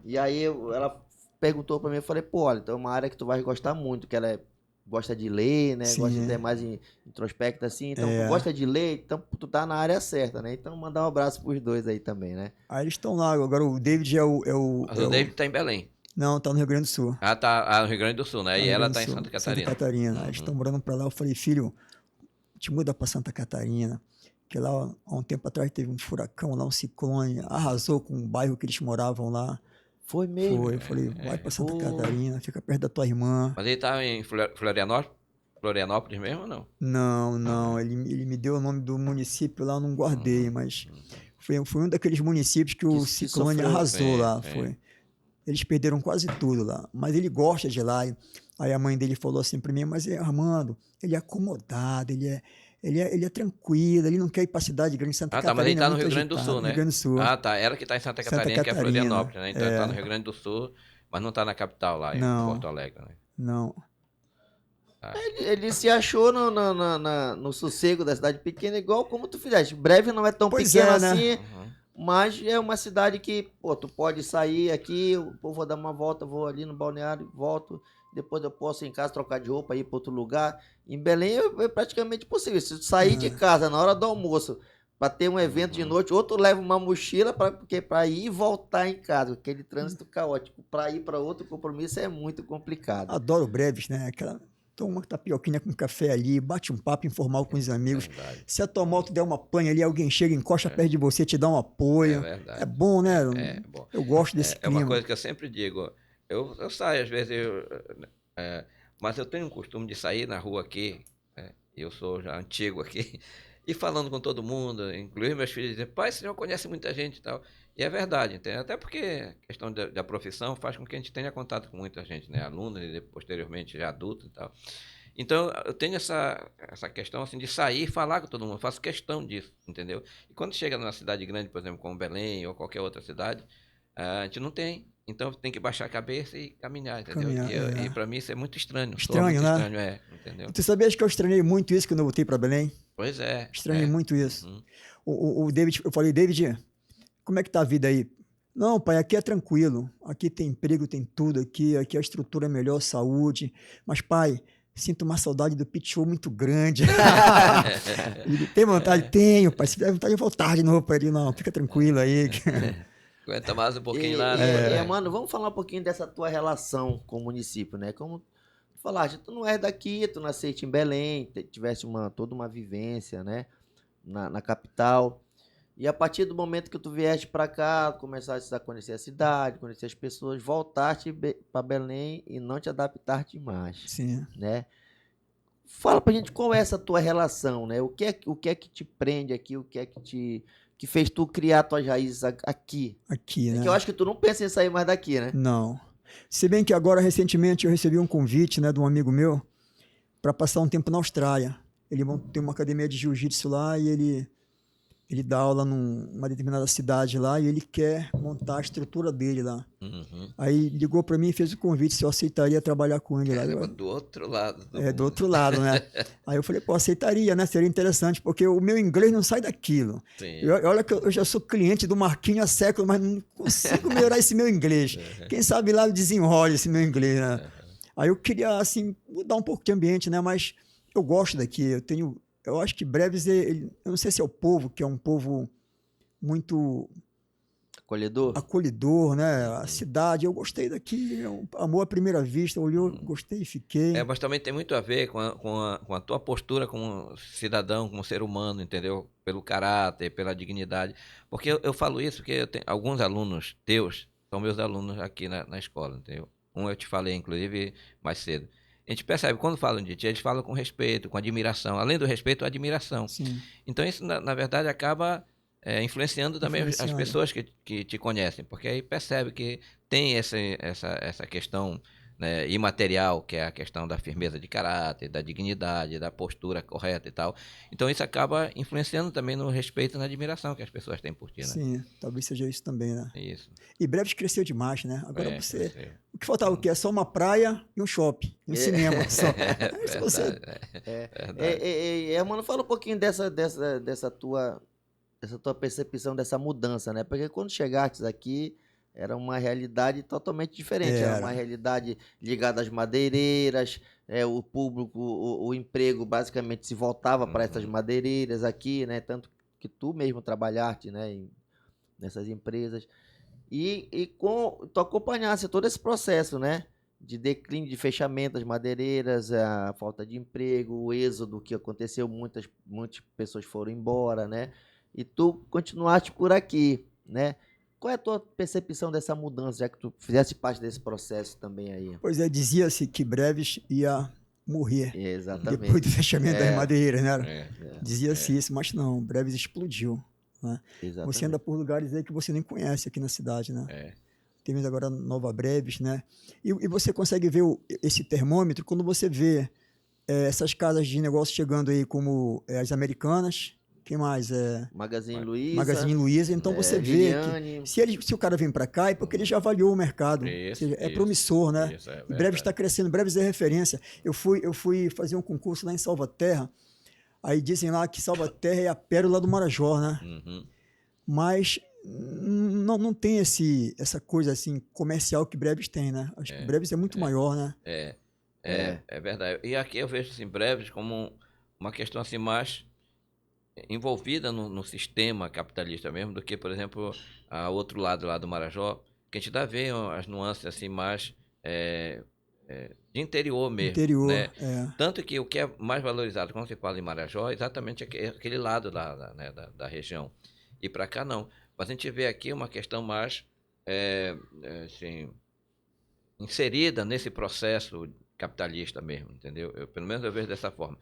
E aí ela perguntou pra mim, eu falei, olha, então é uma área que tu vai gostar muito, que ela gosta de ler, né? Gosta de ter mais introspecto assim, então tu gosta de ler, então tu tá na área certa, né? Então mandar um abraço pros dois aí também, né? Aí eles estão lá, agora o David o David tá em Belém. Não, tá no Rio Grande do Sul. Tá no Rio Grande do Sul, né? E ela tá em Santa Catarina. Santa Catarina. Eles estão morando pra lá. Eu falei, filho, te muda pra Santa Catarina. Que lá, há um tempo atrás, teve um furacão lá, um ciclone, arrasou com o bairro que eles moravam lá. Foi mesmo? Foi. Eu falei, vai pra Santa Catarina, fica perto da tua irmã. Mas ele tá em Florianópolis mesmo ou não? Não. Ele me deu o nome do município lá, eu não guardei, mas foi um daqueles municípios que o ciclone arrasou lá. Foi. Eles perderam quase tudo lá, mas ele gosta de lá. Aí a mãe dele falou assim para mim, mas Armando, ele é acomodado, ele é tranquilo, ele não quer ir para a cidade grande de Santa Catarina. Mas ele tá no Rio Grande do Sul, né? Rio Grande do Sul. Ela que tá em Santa Catarina, que é Florianópolis, né? Então ele tá no Rio Grande do Sul, mas não tá na capital lá, em Porto Alegre, né? Não. Ele se achou no sossego da cidade pequena, igual como tu fizeste. Breve não é tão pequeno assim, mas é uma cidade que, tu pode sair aqui, vou dar uma volta, vou ali no balneário, volto, depois eu posso ir em casa trocar de roupa, ir para outro lugar. Em Belém é praticamente possível. Se sair de casa na hora do almoço, para ter um evento de noite, outro leva uma mochila para ir e voltar em casa, aquele trânsito caótico. Para ir para outro compromisso é muito complicado. Adoro breves, né? Toma uma tapioquinha com café ali, bate um papo informal com os amigos. Se a tua moto der uma pane ali, alguém chega, encosta perto de você, te dá um apoio. É bom, né? Bom. Eu gosto desse clima. É uma coisa que eu sempre digo. Eu saio, às vezes, mas eu tenho um costume de sair na rua aqui, eu sou já antigo aqui, e falando com todo mundo, inclusive meus filhos, dizem, pai, você não conhece muita gente e tal. E é verdade, entende? Até porque a questão da profissão faz com que a gente tenha contato com muita gente, né? Alunos e posteriormente já adultos e tal. Então, eu tenho essa questão assim, de sair e falar com todo mundo, faço questão disso, entendeu? E quando chega numa cidade grande, por exemplo, como Belém ou qualquer outra cidade, a gente não tem. Então, tem que baixar a cabeça e caminhar, entendeu? E para mim isso é muito estranho. Estranho, né? Estranho, entendeu? Tu sabias que eu estranhei muito isso quando eu voltei para Belém? Pois é. Estranhei muito isso. O David, eu falei, David, como é que tá a vida aí? Não, pai, aqui é tranquilo. Aqui tem emprego, tem tudo aqui a estrutura é melhor, saúde. Mas, pai, sinto uma saudade do pit show muito grande. Tem vontade? Tenho, pai. Se tiver vontade de voltar de novo para ele, não, fica tranquilo aí. Aguenta mais um pouquinho lá, né? Mano, vamos falar um pouquinho dessa tua relação com o município, né? Como tu falaste, tu não és daqui, tu nasceste em Belém, tivesse toda uma vivência, né? Na capital. E a partir do momento que tu vieste para cá, começaste a conhecer a cidade, conhecer as pessoas, voltaste para Belém e não te adaptaste mais. Sim. Né? Fala pra gente qual é essa tua relação, né? O que é que te prende aqui, o que é que fez tu criar tuas raízes aqui? Aqui, né? Que eu acho que tu não pensa em sair mais daqui, né? Não. Se bem que agora, recentemente, eu recebi um convite, né, de um amigo meu para passar um tempo na Austrália. Ele tem uma academia de jiu-jitsu lá e ele dá aula numa determinada cidade lá e ele quer montar a estrutura dele lá. Aí ligou para mim e fez o convite se eu aceitaria trabalhar com ele lá. Do outro lado. Do outro lado, né? Aí eu falei, pô, aceitaria, né? Seria interessante, porque o meu inglês não sai daquilo. Olha que eu já sou cliente do Marquinhos há séculos, mas não consigo melhorar esse meu inglês. Quem sabe lá eu desenrole esse meu inglês, né? Aí eu queria, assim, mudar um pouco de ambiente, né? Mas eu gosto daqui, eu acho que Breves, eu não sei se é o povo, que é um povo muito acolhedor, né? A cidade, eu gostei daqui, amor à primeira vista, olhou, gostei e fiquei. Mas também tem muito a ver com a tua postura como cidadão, como ser humano, entendeu? Pelo caráter, pela dignidade. Porque eu falo isso porque eu tenho alguns alunos teus, são meus alunos aqui na escola, entendeu? Um eu te falei, inclusive, mais cedo. A gente percebe, quando falam de ti, eles falam com respeito, com admiração. Além do respeito, a admiração. Sim. Então, isso, na verdade, acaba influenciando também as pessoas que te conhecem, porque aí percebe que tem essa questão, né, imaterial, que é a questão da firmeza de caráter, da dignidade, da postura correta e tal. Então, isso acaba influenciando também no respeito e na admiração que as pessoas têm por ti, né? Sim, talvez seja isso também, né? Isso. E Breves cresceu demais, né? Agora cresceu. O que faltava o quê? É só uma praia e um shopping, e um cinema. Só. Mano, fala um pouquinho dessa tua percepção dessa mudança, né? Porque quando chegastes aqui, era uma realidade totalmente diferente. Era uma realidade ligada às madeireiras, o público, o emprego basicamente se voltava para essas madeireiras aqui, né? Tanto que tu mesmo trabalhaste, né, nessas empresas. E tu acompanhasse todo esse processo, né? De declínio, de fechamento das madeireiras, a falta de emprego, o êxodo que aconteceu, muitas pessoas foram embora, né? E tu continuaste por aqui, né? Qual é a tua percepção dessa mudança, já que tu fizesse parte desse processo também aí? Pois é, dizia-se que Breves ia morrer. Exatamente. Depois do fechamento das madeireiras, né? Dizia-se isso, mas não, Breves explodiu. Né? Você anda por lugares aí que você nem conhece aqui na cidade, né? Temos agora Nova Breves, né? E você consegue ver esse termômetro quando você vê essas casas de negócio chegando aí, como as Americanas. Quem mais? Magazine Luiza. Magazine Luiza. Então você vê que se o cara vem para cá é porque ele já avaliou o mercado. Ou seja, é promissor, né? Breves está crescendo, Breves é referência. Eu fui fazer um concurso lá em Salvaterra. Aí dizem lá que Salvaterra é a pérola do Marajó, né? Mas não tem essa coisa assim comercial que Breves tem, né? Acho que Breves é muito maior, né? É verdade. E aqui eu vejo assim, Breves como uma questão assim mais envolvida no sistema capitalista mesmo, do que, por exemplo, a outro lado lá do Marajó, que a gente dá ver as nuances assim mais de interior mesmo, Interior, né? Tanto que o que é mais valorizado quando se fala em Marajó é exatamente aquele lado né, da região. E para cá não. Mas a gente vê aqui uma questão mais assim, inserida nesse processo capitalista mesmo, entendeu? Pelo menos eu vejo dessa forma.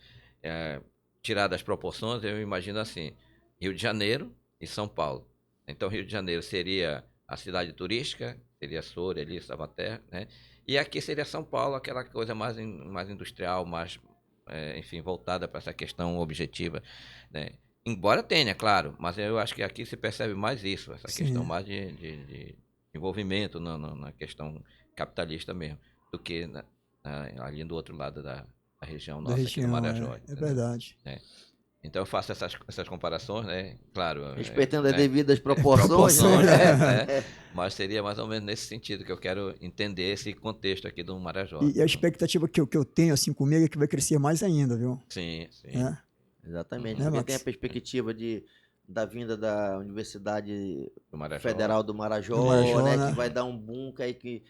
Tirar das proporções, eu imagino assim, Rio de Janeiro e São Paulo. Então, Rio de Janeiro seria a cidade turística, seria Soura, ali, Salvaterra, né? E aqui seria São Paulo, aquela coisa mais industrial, mais, enfim, voltada para essa questão objetiva, né? Embora tenha, claro, mas eu acho que aqui se percebe mais isso, essa questão mais de envolvimento na questão capitalista mesmo, do que ali do outro lado da região nossa, aqui do Marajó. É verdade. Então eu faço essas comparações, né? Claro. Respeitando as devidas proporções, né? Mas seria mais ou menos nesse sentido que eu quero entender esse contexto aqui do Marajó. E a expectativa que eu tenho assim comigo é que vai crescer mais ainda, viu? Sim, sim. Exatamente. Porque tem a perspectiva da vinda da Universidade Federal do Marajó, né? Que vai dar um boom, que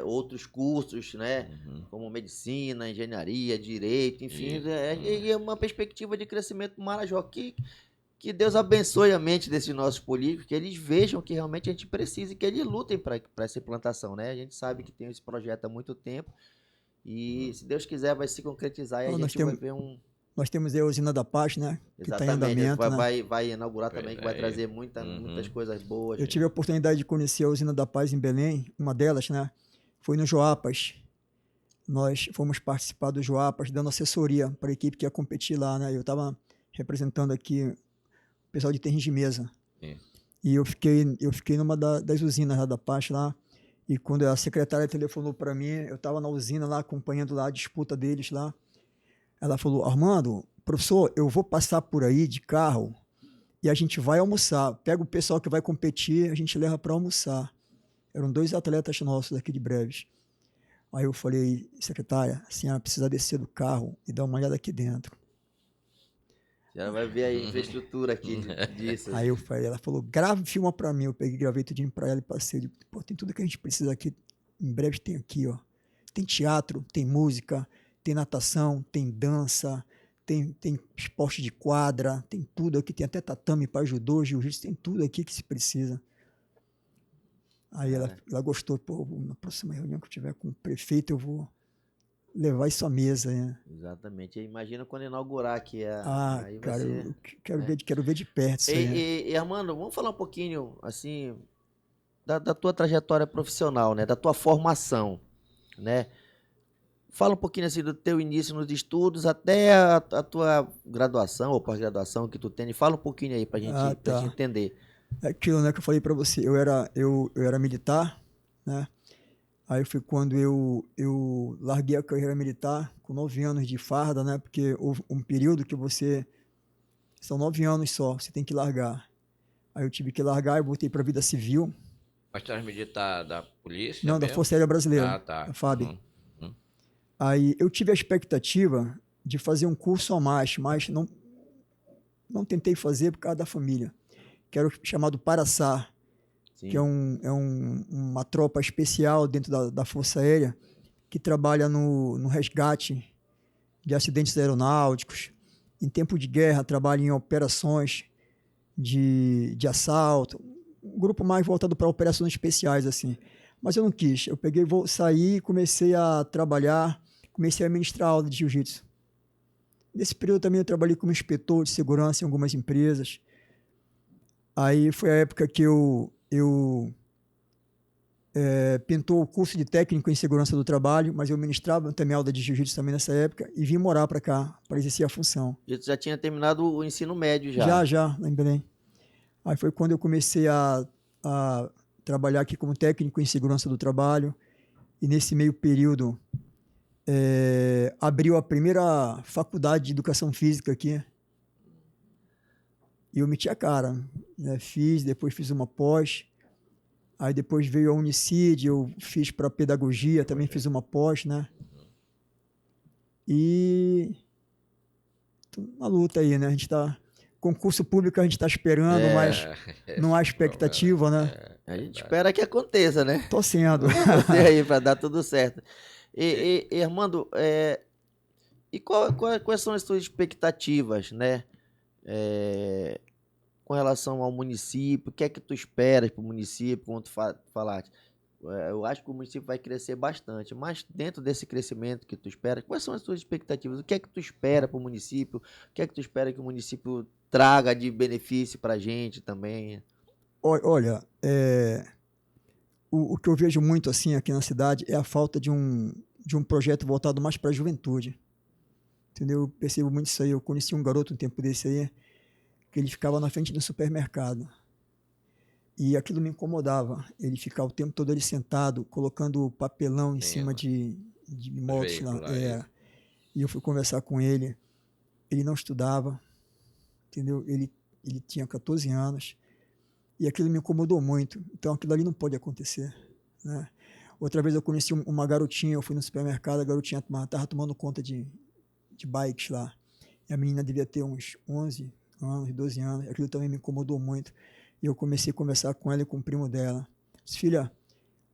outros cursos, né? Como medicina, engenharia, direito, enfim. E é uma perspectiva de crescimento do Marajó que Deus abençoe a mente desses nossos políticos, que eles vejam que realmente a gente precisa e que eles lutem para essa implantação, né? A gente sabe que tem esse projeto há muito tempo e, se Deus quiser, vai se concretizar e a gente vai ver um... Nós temos aí a Usina da Paz, né? Que está em andamento. Vai inaugurar também, que vai trazer muitas coisas boas. Eu tive a oportunidade de conhecer a Usina da Paz em Belém, uma delas, né? Foi no Joapas. Nós fomos participar do Joapas, dando assessoria para a equipe que ia competir lá, né? Eu estava representando aqui o pessoal de terrenos de mesa. E eu fiquei numa das usinas lá da Paz lá. E quando a secretária telefonou para mim, eu estava na usina lá, acompanhando lá a disputa deles lá. Ela falou: Armando, professor, eu vou passar por aí de carro e a gente vai almoçar. Pega o pessoal que vai competir, a gente leva para almoçar. Eram 2 atletas nossos daqui de Breves. Aí eu falei: secretária, a senhora precisa descer do carro e dar uma olhada aqui dentro. A senhora vai ver a infraestrutura aqui disso. Aí eu falei, ela falou: grava e filma para mim. Eu peguei, gravei tudinho para ela e passei. Eu digo: pô, tem tudo que a gente precisa aqui. Em breve tem aqui, ó. Tem teatro, tem música, tem natação, tem dança, tem esporte de quadra, tem tudo aqui, tem até tatame para judô, jiu-jitsu, tem tudo aqui que se precisa. Aí ela gostou: pô, na próxima reunião que eu tiver com o prefeito, eu vou levar isso à mesa. Né? Exatamente. Imagina quando inaugurar aqui. Aí cara, eu quero ver de perto isso aí. E Armando, vamos falar um pouquinho, assim, da tua trajetória profissional, né? Da tua formação, né? Fala um pouquinho assim do teu início nos estudos até a tua graduação ou pós-graduação que tu tem. Fala um pouquinho aí pra gente entender. É aquilo, né, que eu falei para você. Eu era militar, né? Aí foi quando eu larguei a carreira militar com 9 anos de farda, né? Porque houve um período que são 9 anos só, você tem que largar. Aí eu tive que largar e voltei para a vida civil. Mas tu era militar da polícia? Não, mesmo? da Força Aérea Brasileira, tá. a FAB. Aí eu tive a expectativa de fazer um curso a mais, mas não tentei fazer por causa da família. Que era o chamado Paraçá, que é uma tropa especial dentro da Força Aérea que trabalha no resgate de acidentes aeronáuticos. Em tempo de guerra, trabalha em operações de assalto. Um grupo mais voltado para operações especiais, assim. Mas eu não quis. Eu saí e comecei a trabalhar, comecei a ministrar aula de jiu-jitsu. Nesse período também eu trabalhei como inspetor de segurança em algumas empresas. Aí foi a época que eu pintou o curso de técnico em segurança do trabalho, mas eu ministrava também aula de jiu-jitsu também nessa época e vim morar para cá, para exercer a função. E tu já tinha terminado o ensino médio já? Já, lá em Belém. Aí foi quando eu comecei a trabalhar aqui como técnico em segurança do trabalho e nesse meio período abriu a primeira faculdade de educação física aqui. E eu meti a cara, né? Depois fiz uma pós, aí depois veio a Unicid, eu fiz para pedagogia, também fiz uma pós, né? E na luta aí, né? A gente está... Concurso público a gente está esperando, mas não há expectativa, né? A gente espera que aconteça, né? Torcendo. Você aí para dar tudo certo. Armando, quais são as suas expectativas, né? Com relação ao município, o que é que tu esperas para o município, como tu falaste? Eu acho que o município vai crescer bastante, mas dentro desse crescimento que tu espera, quais são as tuas expectativas? O que é que tu espera para o município? O que é que tu espera que o município traga de benefício para a gente também? Olha, o que eu vejo muito assim aqui na cidade é a falta de um projeto voltado mais para a juventude. Entendeu? Eu percebo muito isso aí. Eu conheci um garoto um tempo desse aí, que ele ficava na frente do supermercado. E aquilo me incomodava. Ele ficava o tempo todo ali sentado, colocando papelão em cima de motos lá. E eu fui conversar com ele. Ele não estudava, entendeu? Ele tinha 14 anos. E aquilo me incomodou muito. Então aquilo ali não pode acontecer, né? Outra vez eu conheci uma garotinha, eu fui no supermercado, a garotinha estava tomando conta de bikes lá. E a menina devia ter uns 11 anos, 12 anos. Aquilo também me incomodou muito. E eu comecei a conversar com ela e com o primo dela. Disse, filha,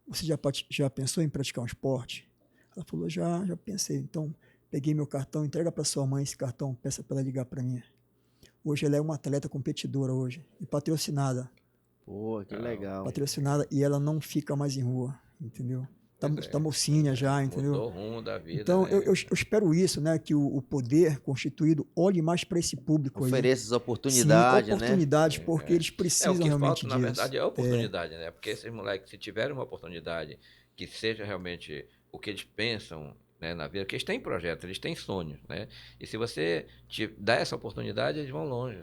você já pensou em praticar um esporte? Ela falou, já pensei. Então, peguei meu cartão, entrega para sua mãe esse cartão, peça para ela ligar para mim. Hoje ela é uma atleta competidora hoje e patrocinada. Pô, que legal. Patrocinada e ela não fica mais em rua, entendeu? Tá mocinha já, entendeu? Mudou o rumo da vida. Então, né? eu espero isso, né? Que o poder constituído olhe mais para esse público. Ofereça oportunidades, sim, oportunidades, né? Porque eles precisam realmente disso. O que falta, na verdade, é a oportunidade, né? Porque esses moleques, se tiverem uma oportunidade que seja realmente o que eles pensam, né, na vida, porque eles têm projetos, eles têm sonhos, né? E se você te dá essa oportunidade, eles vão longe.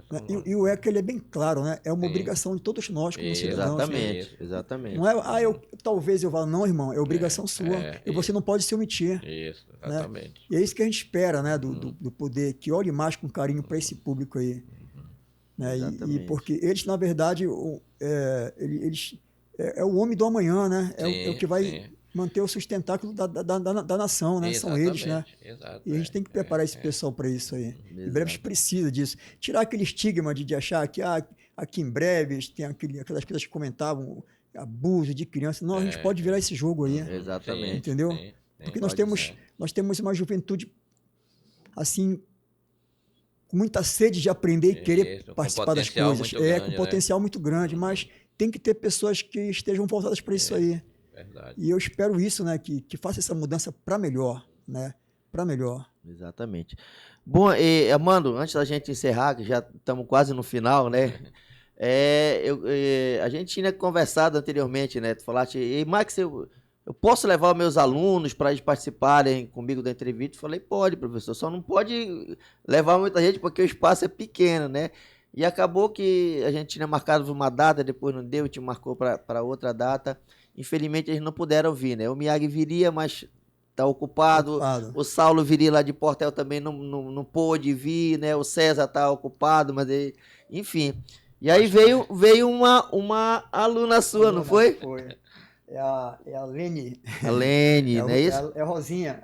E o ECA, ele é bem claro, né? É uma obrigação de todos nós como cidadãos. Exatamente. Não é, talvez eu vá, não, irmão, é obrigação sua. E você não pode se omitir. Isso, exatamente. Né? E é isso que a gente espera, né? Do poder, que olhe mais com carinho para esse público aí. Né? E porque eles, na verdade, eles é o homem do amanhã, né? É o que vai manter o sustentáculo da nação, né? São eles, né? Exato, e a gente tem que preparar esse pessoal para isso aí. Em breve a gente precisa disso. Tirar aquele estigma de achar que aqui em breve tem aquelas coisas que comentavam, abuso de criança. Não, a gente pode virar esse jogo aí. Exatamente. Entendeu? Porque nós temos uma juventude assim, com muita sede de aprender e querer participar das coisas. Com potencial muito grande, mas tem que ter pessoas que estejam voltadas para isso aí. Verdade. E eu espero isso, né? Que faça essa mudança para melhor, né? Para melhor. Exatamente. Bom, Armando, antes da gente encerrar, que já estamos quase no final, né? A gente tinha conversado anteriormente, né? Tu falaste, Max, eu posso levar os meus alunos para eles participarem comigo da entrevista? Eu falei, pode, professor, só não pode levar muita gente porque o espaço é pequeno, né? E acabou que a gente tinha marcado uma data, depois não deu, a gente marcou para outra data. Infelizmente, eles não puderam vir, né? O Miyagi viria, mas está ocupado. O Saulo viria lá de Portel também, não pôde vir, né? O César está ocupado, mas ele... Enfim. E aí veio uma aluna sua, não foi? Foi. É a Lene. A Lene, não é isso? É a Rosinha.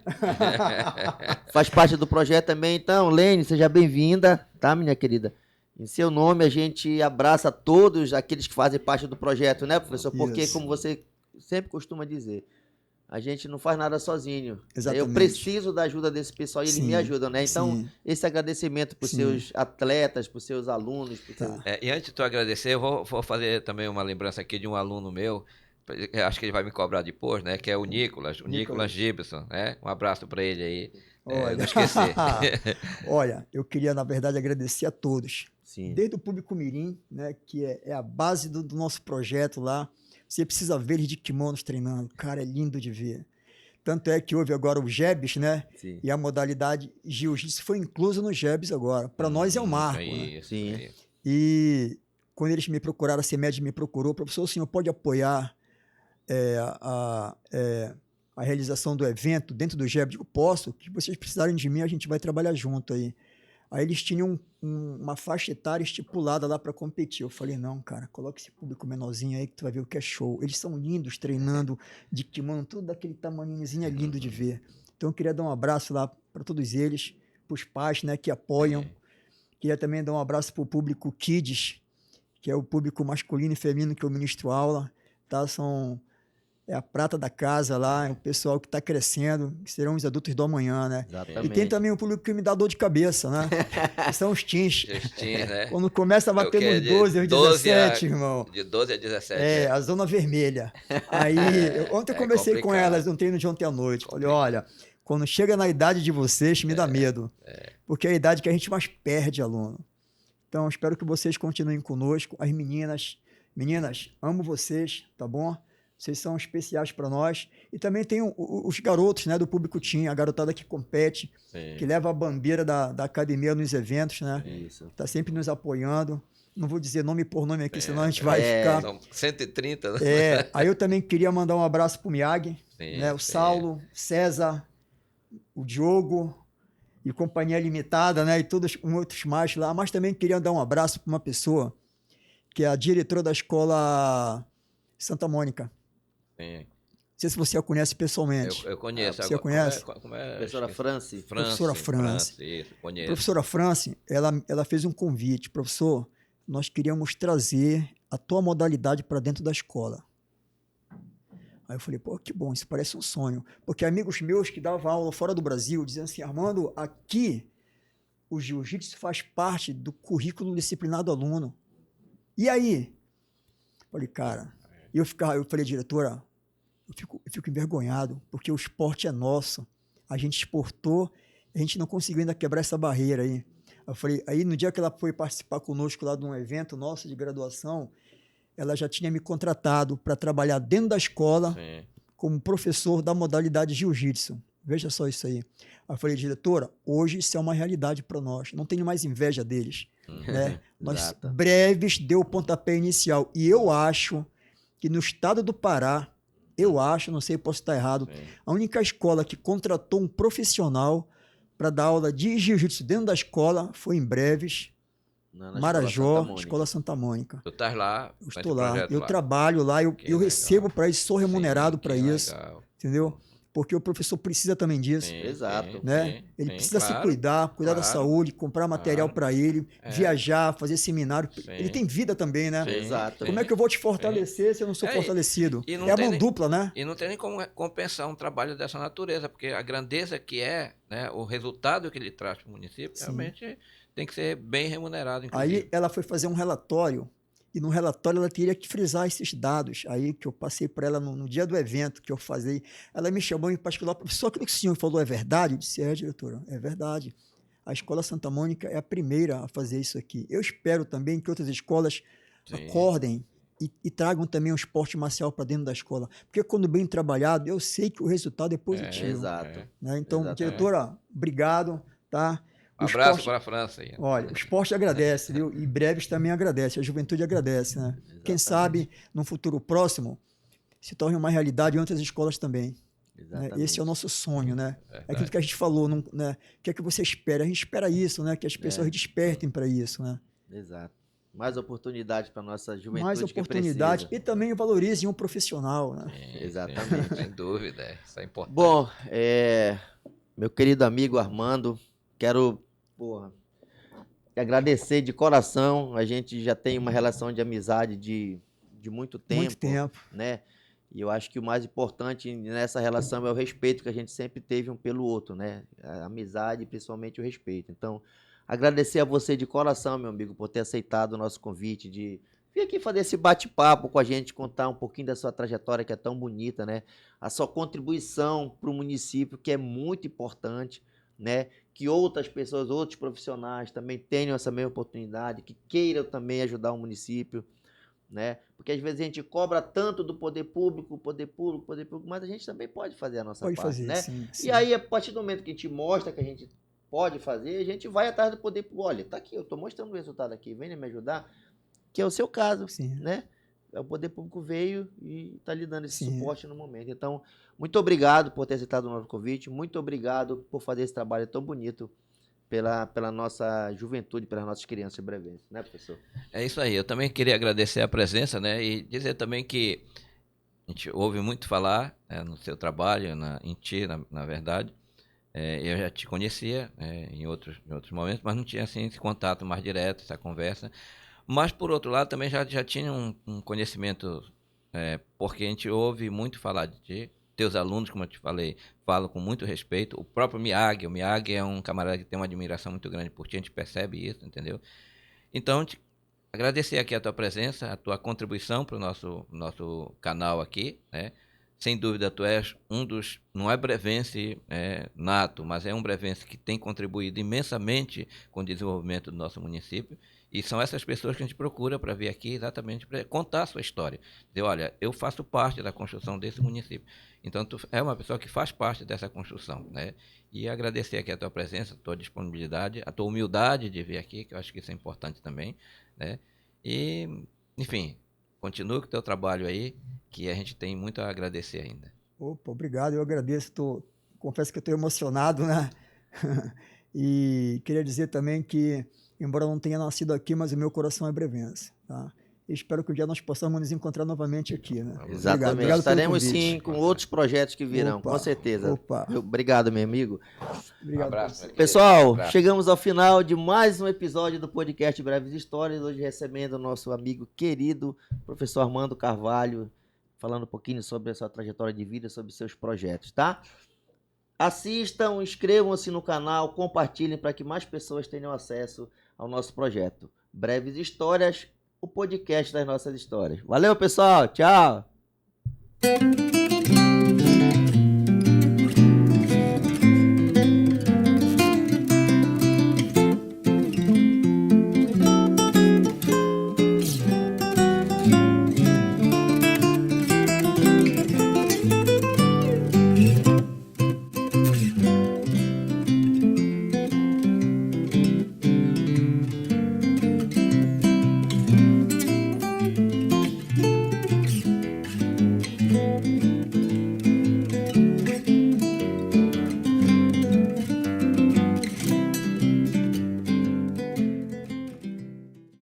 Faz parte do projeto também, então. Lene, seja bem-vinda, tá, minha querida? Em seu nome, a gente abraça todos aqueles que fazem parte do projeto, né, professor? Porque, como você sempre costuma dizer, a gente não faz nada sozinho. Exatamente. Eu preciso da ajuda desse pessoal e eles me ajudam, né? Então, esse agradecimento para os seus atletas, para os seus alunos. E antes de tu agradecer, eu vou fazer também uma lembrança aqui de um aluno meu, acho que ele vai me cobrar depois, né? Que é o Nicolas Gibson, né? Um abraço para ele aí. Não esquecer. Olha, eu queria, na verdade, agradecer a todos. Sim. Desde o Público Mirim, né? Que é a base do nosso projeto lá. Você precisa ver eles de kimonos treinando. Cara, é lindo de ver. Tanto é que houve agora o JEBs, né? Sim. E a modalidade Jiu-Jitsu foi inclusa no JEBs agora. Para nós é um marco. Né? Sim. E quando eles me procuraram, a CEMED me procurou, professor, o senhor pode apoiar a realização do evento dentro do JEBs? Eu posso. Que vocês precisarem de mim, a gente vai trabalhar junto aí. Aí eles tinham uma faixa etária estipulada lá para competir. Eu falei, não, cara, coloca esse público menorzinho aí que tu vai ver o que é show. Eles são lindos treinando de kimono, tudo daquele tamanhozinho, é lindo de ver. Então eu queria dar um abraço lá para todos eles, para os pais, né, que apoiam Queria também dar um abraço para o público Kids, que é o público masculino e feminino que eu ministro aula, tá? É a prata da casa lá, é o pessoal que está crescendo, que serão os adultos do amanhã, né? Exatamente. E tem também o público que me dá dor de cabeça, né? Que são os teens. Os teens, né? Quando começa a bater nos 12, aos 17, irmão. De 12 a 17. É, a zona vermelha. Aí, ontem eu conversei com elas no treino de ontem à noite. Falei, olha, quando chega na idade de vocês, me dá medo. Porque é a idade que a gente mais perde aluno. Então, espero que vocês continuem conosco. As meninas, amo vocês, tá bom? Vocês são especiais para nós. E também tem os garotos, né, do público teen, a garotada que compete, que leva a bandeira da academia nos eventos, né? Isso. Tá sempre nos apoiando. Não vou dizer nome por nome aqui, senão a gente vai ficar... São 130, né? Aí eu também queria mandar um abraço pro Miyagi, né? O Saulo, César, o Diogo e Companhia Limitada, né? E todos outros mais lá. Mas também queria dar um abraço para uma pessoa que é a diretora da escola Santa Mônica. Sim. Não sei se você a conhece pessoalmente. Eu conheço. Você a conhece? Como é? Professora Franci. Professora Franci. Isso, conheço. Professora Franci, ela fez um convite. Professor, nós queríamos trazer a tua modalidade para dentro da escola. Aí eu falei, pô, que bom, isso parece um sonho. Porque amigos meus que davam aula fora do Brasil diziam assim, Armando, aqui o jiu-jitsu faz parte do currículo disciplinar do aluno. E aí? Eu falei, cara, eu falei, diretora, eu fico envergonhado, porque o esporte é nosso. A gente exportou, a gente não conseguiu ainda quebrar essa barreira aí. Eu falei, aí no dia que ela foi participar conosco lá de um evento nosso de graduação, ela já tinha me contratado para trabalhar dentro da escola como professor da modalidade jiu-jitsu. Veja só isso aí. Eu falei, diretora, hoje isso é uma realidade para nós. Não tenho mais inveja deles. Né? Nós breves deu o pontapé inicial. E eu acho que no estado do Pará, não sei, posso estar errado, a única escola que contratou um profissional para dar aula de jiu-jitsu dentro da escola foi em Breves, Marajó, Escola Santa Mônica. Tu estás lá? Eu estou lá, eu trabalho lá, eu recebo para isso, sou remunerado para isso, entendeu? Porque o professor precisa também disso. Exato. Né? Ele precisa se cuidar da saúde, comprar material para ele, viajar, fazer seminário. Ele tem vida também, né? Exato. Como é que eu vou te fortalecer se eu não sou fortalecido? É a mão dupla, né? E não tem nem como compensar um trabalho dessa natureza, porque a grandeza que é, né, o resultado que ele traz para o município, realmente tem que ser bem remunerado. Inclusive. Aí ela foi fazer um relatório, e no relatório ela teria que frisar esses dados. Aí que eu passei para ela no dia do evento que eu fazia, ela me chamou em particular, professor, aquilo que o senhor falou é verdade? Eu disse, diretora, é verdade. A Escola Santa Mônica é a primeira a fazer isso aqui. Eu espero também que outras escolas acordem e tragam também o esporte marcial para dentro da escola. Porque quando bem trabalhado, eu sei que o resultado é positivo. Exato. Né? Então, diretora, obrigado, tá? Abraço para a França. Aí. Olha, o esporte agradece, viu? E Breves também agradece, a juventude agradece, né? Exatamente. Quem sabe, no futuro próximo, se torne uma realidade em outras escolas também. Né? Esse é o nosso sonho, né? É aquilo que a gente falou, né? O que é que você espera? A gente espera isso, né? Que as pessoas despertem para isso, né? Exato. Mais oportunidade para nossa juventude. Mais oportunidade e também valorizem um profissional, né? Exatamente. Sem dúvida, isso é importante. Bom, meu querido amigo Armando, quero agradecer de coração. A gente já tem uma relação de amizade de muito tempo. Muito tempo. Né? E eu acho que o mais importante nessa relação é o respeito que a gente sempre teve um pelo outro, né? A amizade e principalmente o respeito. Então, agradecer a você de coração, meu amigo, por ter aceitado o nosso convite de vir aqui fazer esse bate-papo com a gente, contar um pouquinho da sua trajetória que é tão bonita, né? A sua contribuição para o município, que é muito importante, né? Que outras pessoas, outros profissionais também tenham essa mesma oportunidade, que queiram também ajudar o município, né? Porque às vezes a gente cobra tanto do poder público, mas a gente também pode fazer a nossa parte, né? Sim. E aí, a partir do momento que a gente mostra que a gente pode fazer, a gente vai atrás do poder público. Olha, tá aqui, eu tô mostrando o resultado aqui, venha me ajudar, que é o seu caso, né? O poder público veio e está lhe dando esse suporte no momento. Então, muito obrigado por ter aceitado o nosso convite, muito obrigado por fazer esse trabalho tão bonito pela nossa juventude, pelas nossas crianças de Brevense, né, professor? É isso aí, eu também queria agradecer a presença, né, e dizer também que a gente ouve muito falar no seu trabalho, em ti, na verdade, Eu já te conhecia em outros momentos, mas não tinha assim, esse contato mais direto, essa conversa. Mas, por outro lado, também já tinha um conhecimento, porque a gente ouve muito falar de ti. Teus alunos, como eu te falei, falam com muito respeito. O próprio Miyagi, é um camarada que tem uma admiração muito grande por ti, a gente percebe isso, entendeu? Então, agradecer aqui a tua presença, a tua contribuição para o nosso canal aqui, né? Sem dúvida, tu és não é brevense nato, mas é um brevense que tem contribuído imensamente com o desenvolvimento do nosso município. E são essas pessoas que a gente procura para vir aqui exatamente para contar a sua história. Dizer, olha, eu faço parte da construção desse município. Então, tu é uma pessoa que faz parte dessa construção, né? E agradecer aqui a tua presença, a tua disponibilidade, a tua humildade de vir aqui, que eu acho que isso é importante também, né? E, enfim, continua com o teu trabalho aí, que a gente tem muito a agradecer ainda. Opa, obrigado, eu agradeço. Confesso que estou emocionado, né? E queria dizer também que, embora eu não tenha nascido aqui, mas o meu coração é brevense, tá? E espero que um dia nós possamos nos encontrar novamente aqui, né? Exatamente. Obrigado estaremos sim com outros projetos que virão, com certeza. Obrigado, meu amigo. Obrigado. Abraço, pessoal, chegamos ao final de mais um episódio do podcast Breves Histórias, hoje recebendo o nosso amigo querido, professor Armando Carvalho, falando um pouquinho sobre a sua trajetória de vida, sobre seus projetos, tá? Assistam, inscrevam-se no canal, compartilhem para que mais pessoas tenham acesso ao nosso projeto Breves Histórias, o podcast das nossas histórias. Valeu, pessoal. Tchau.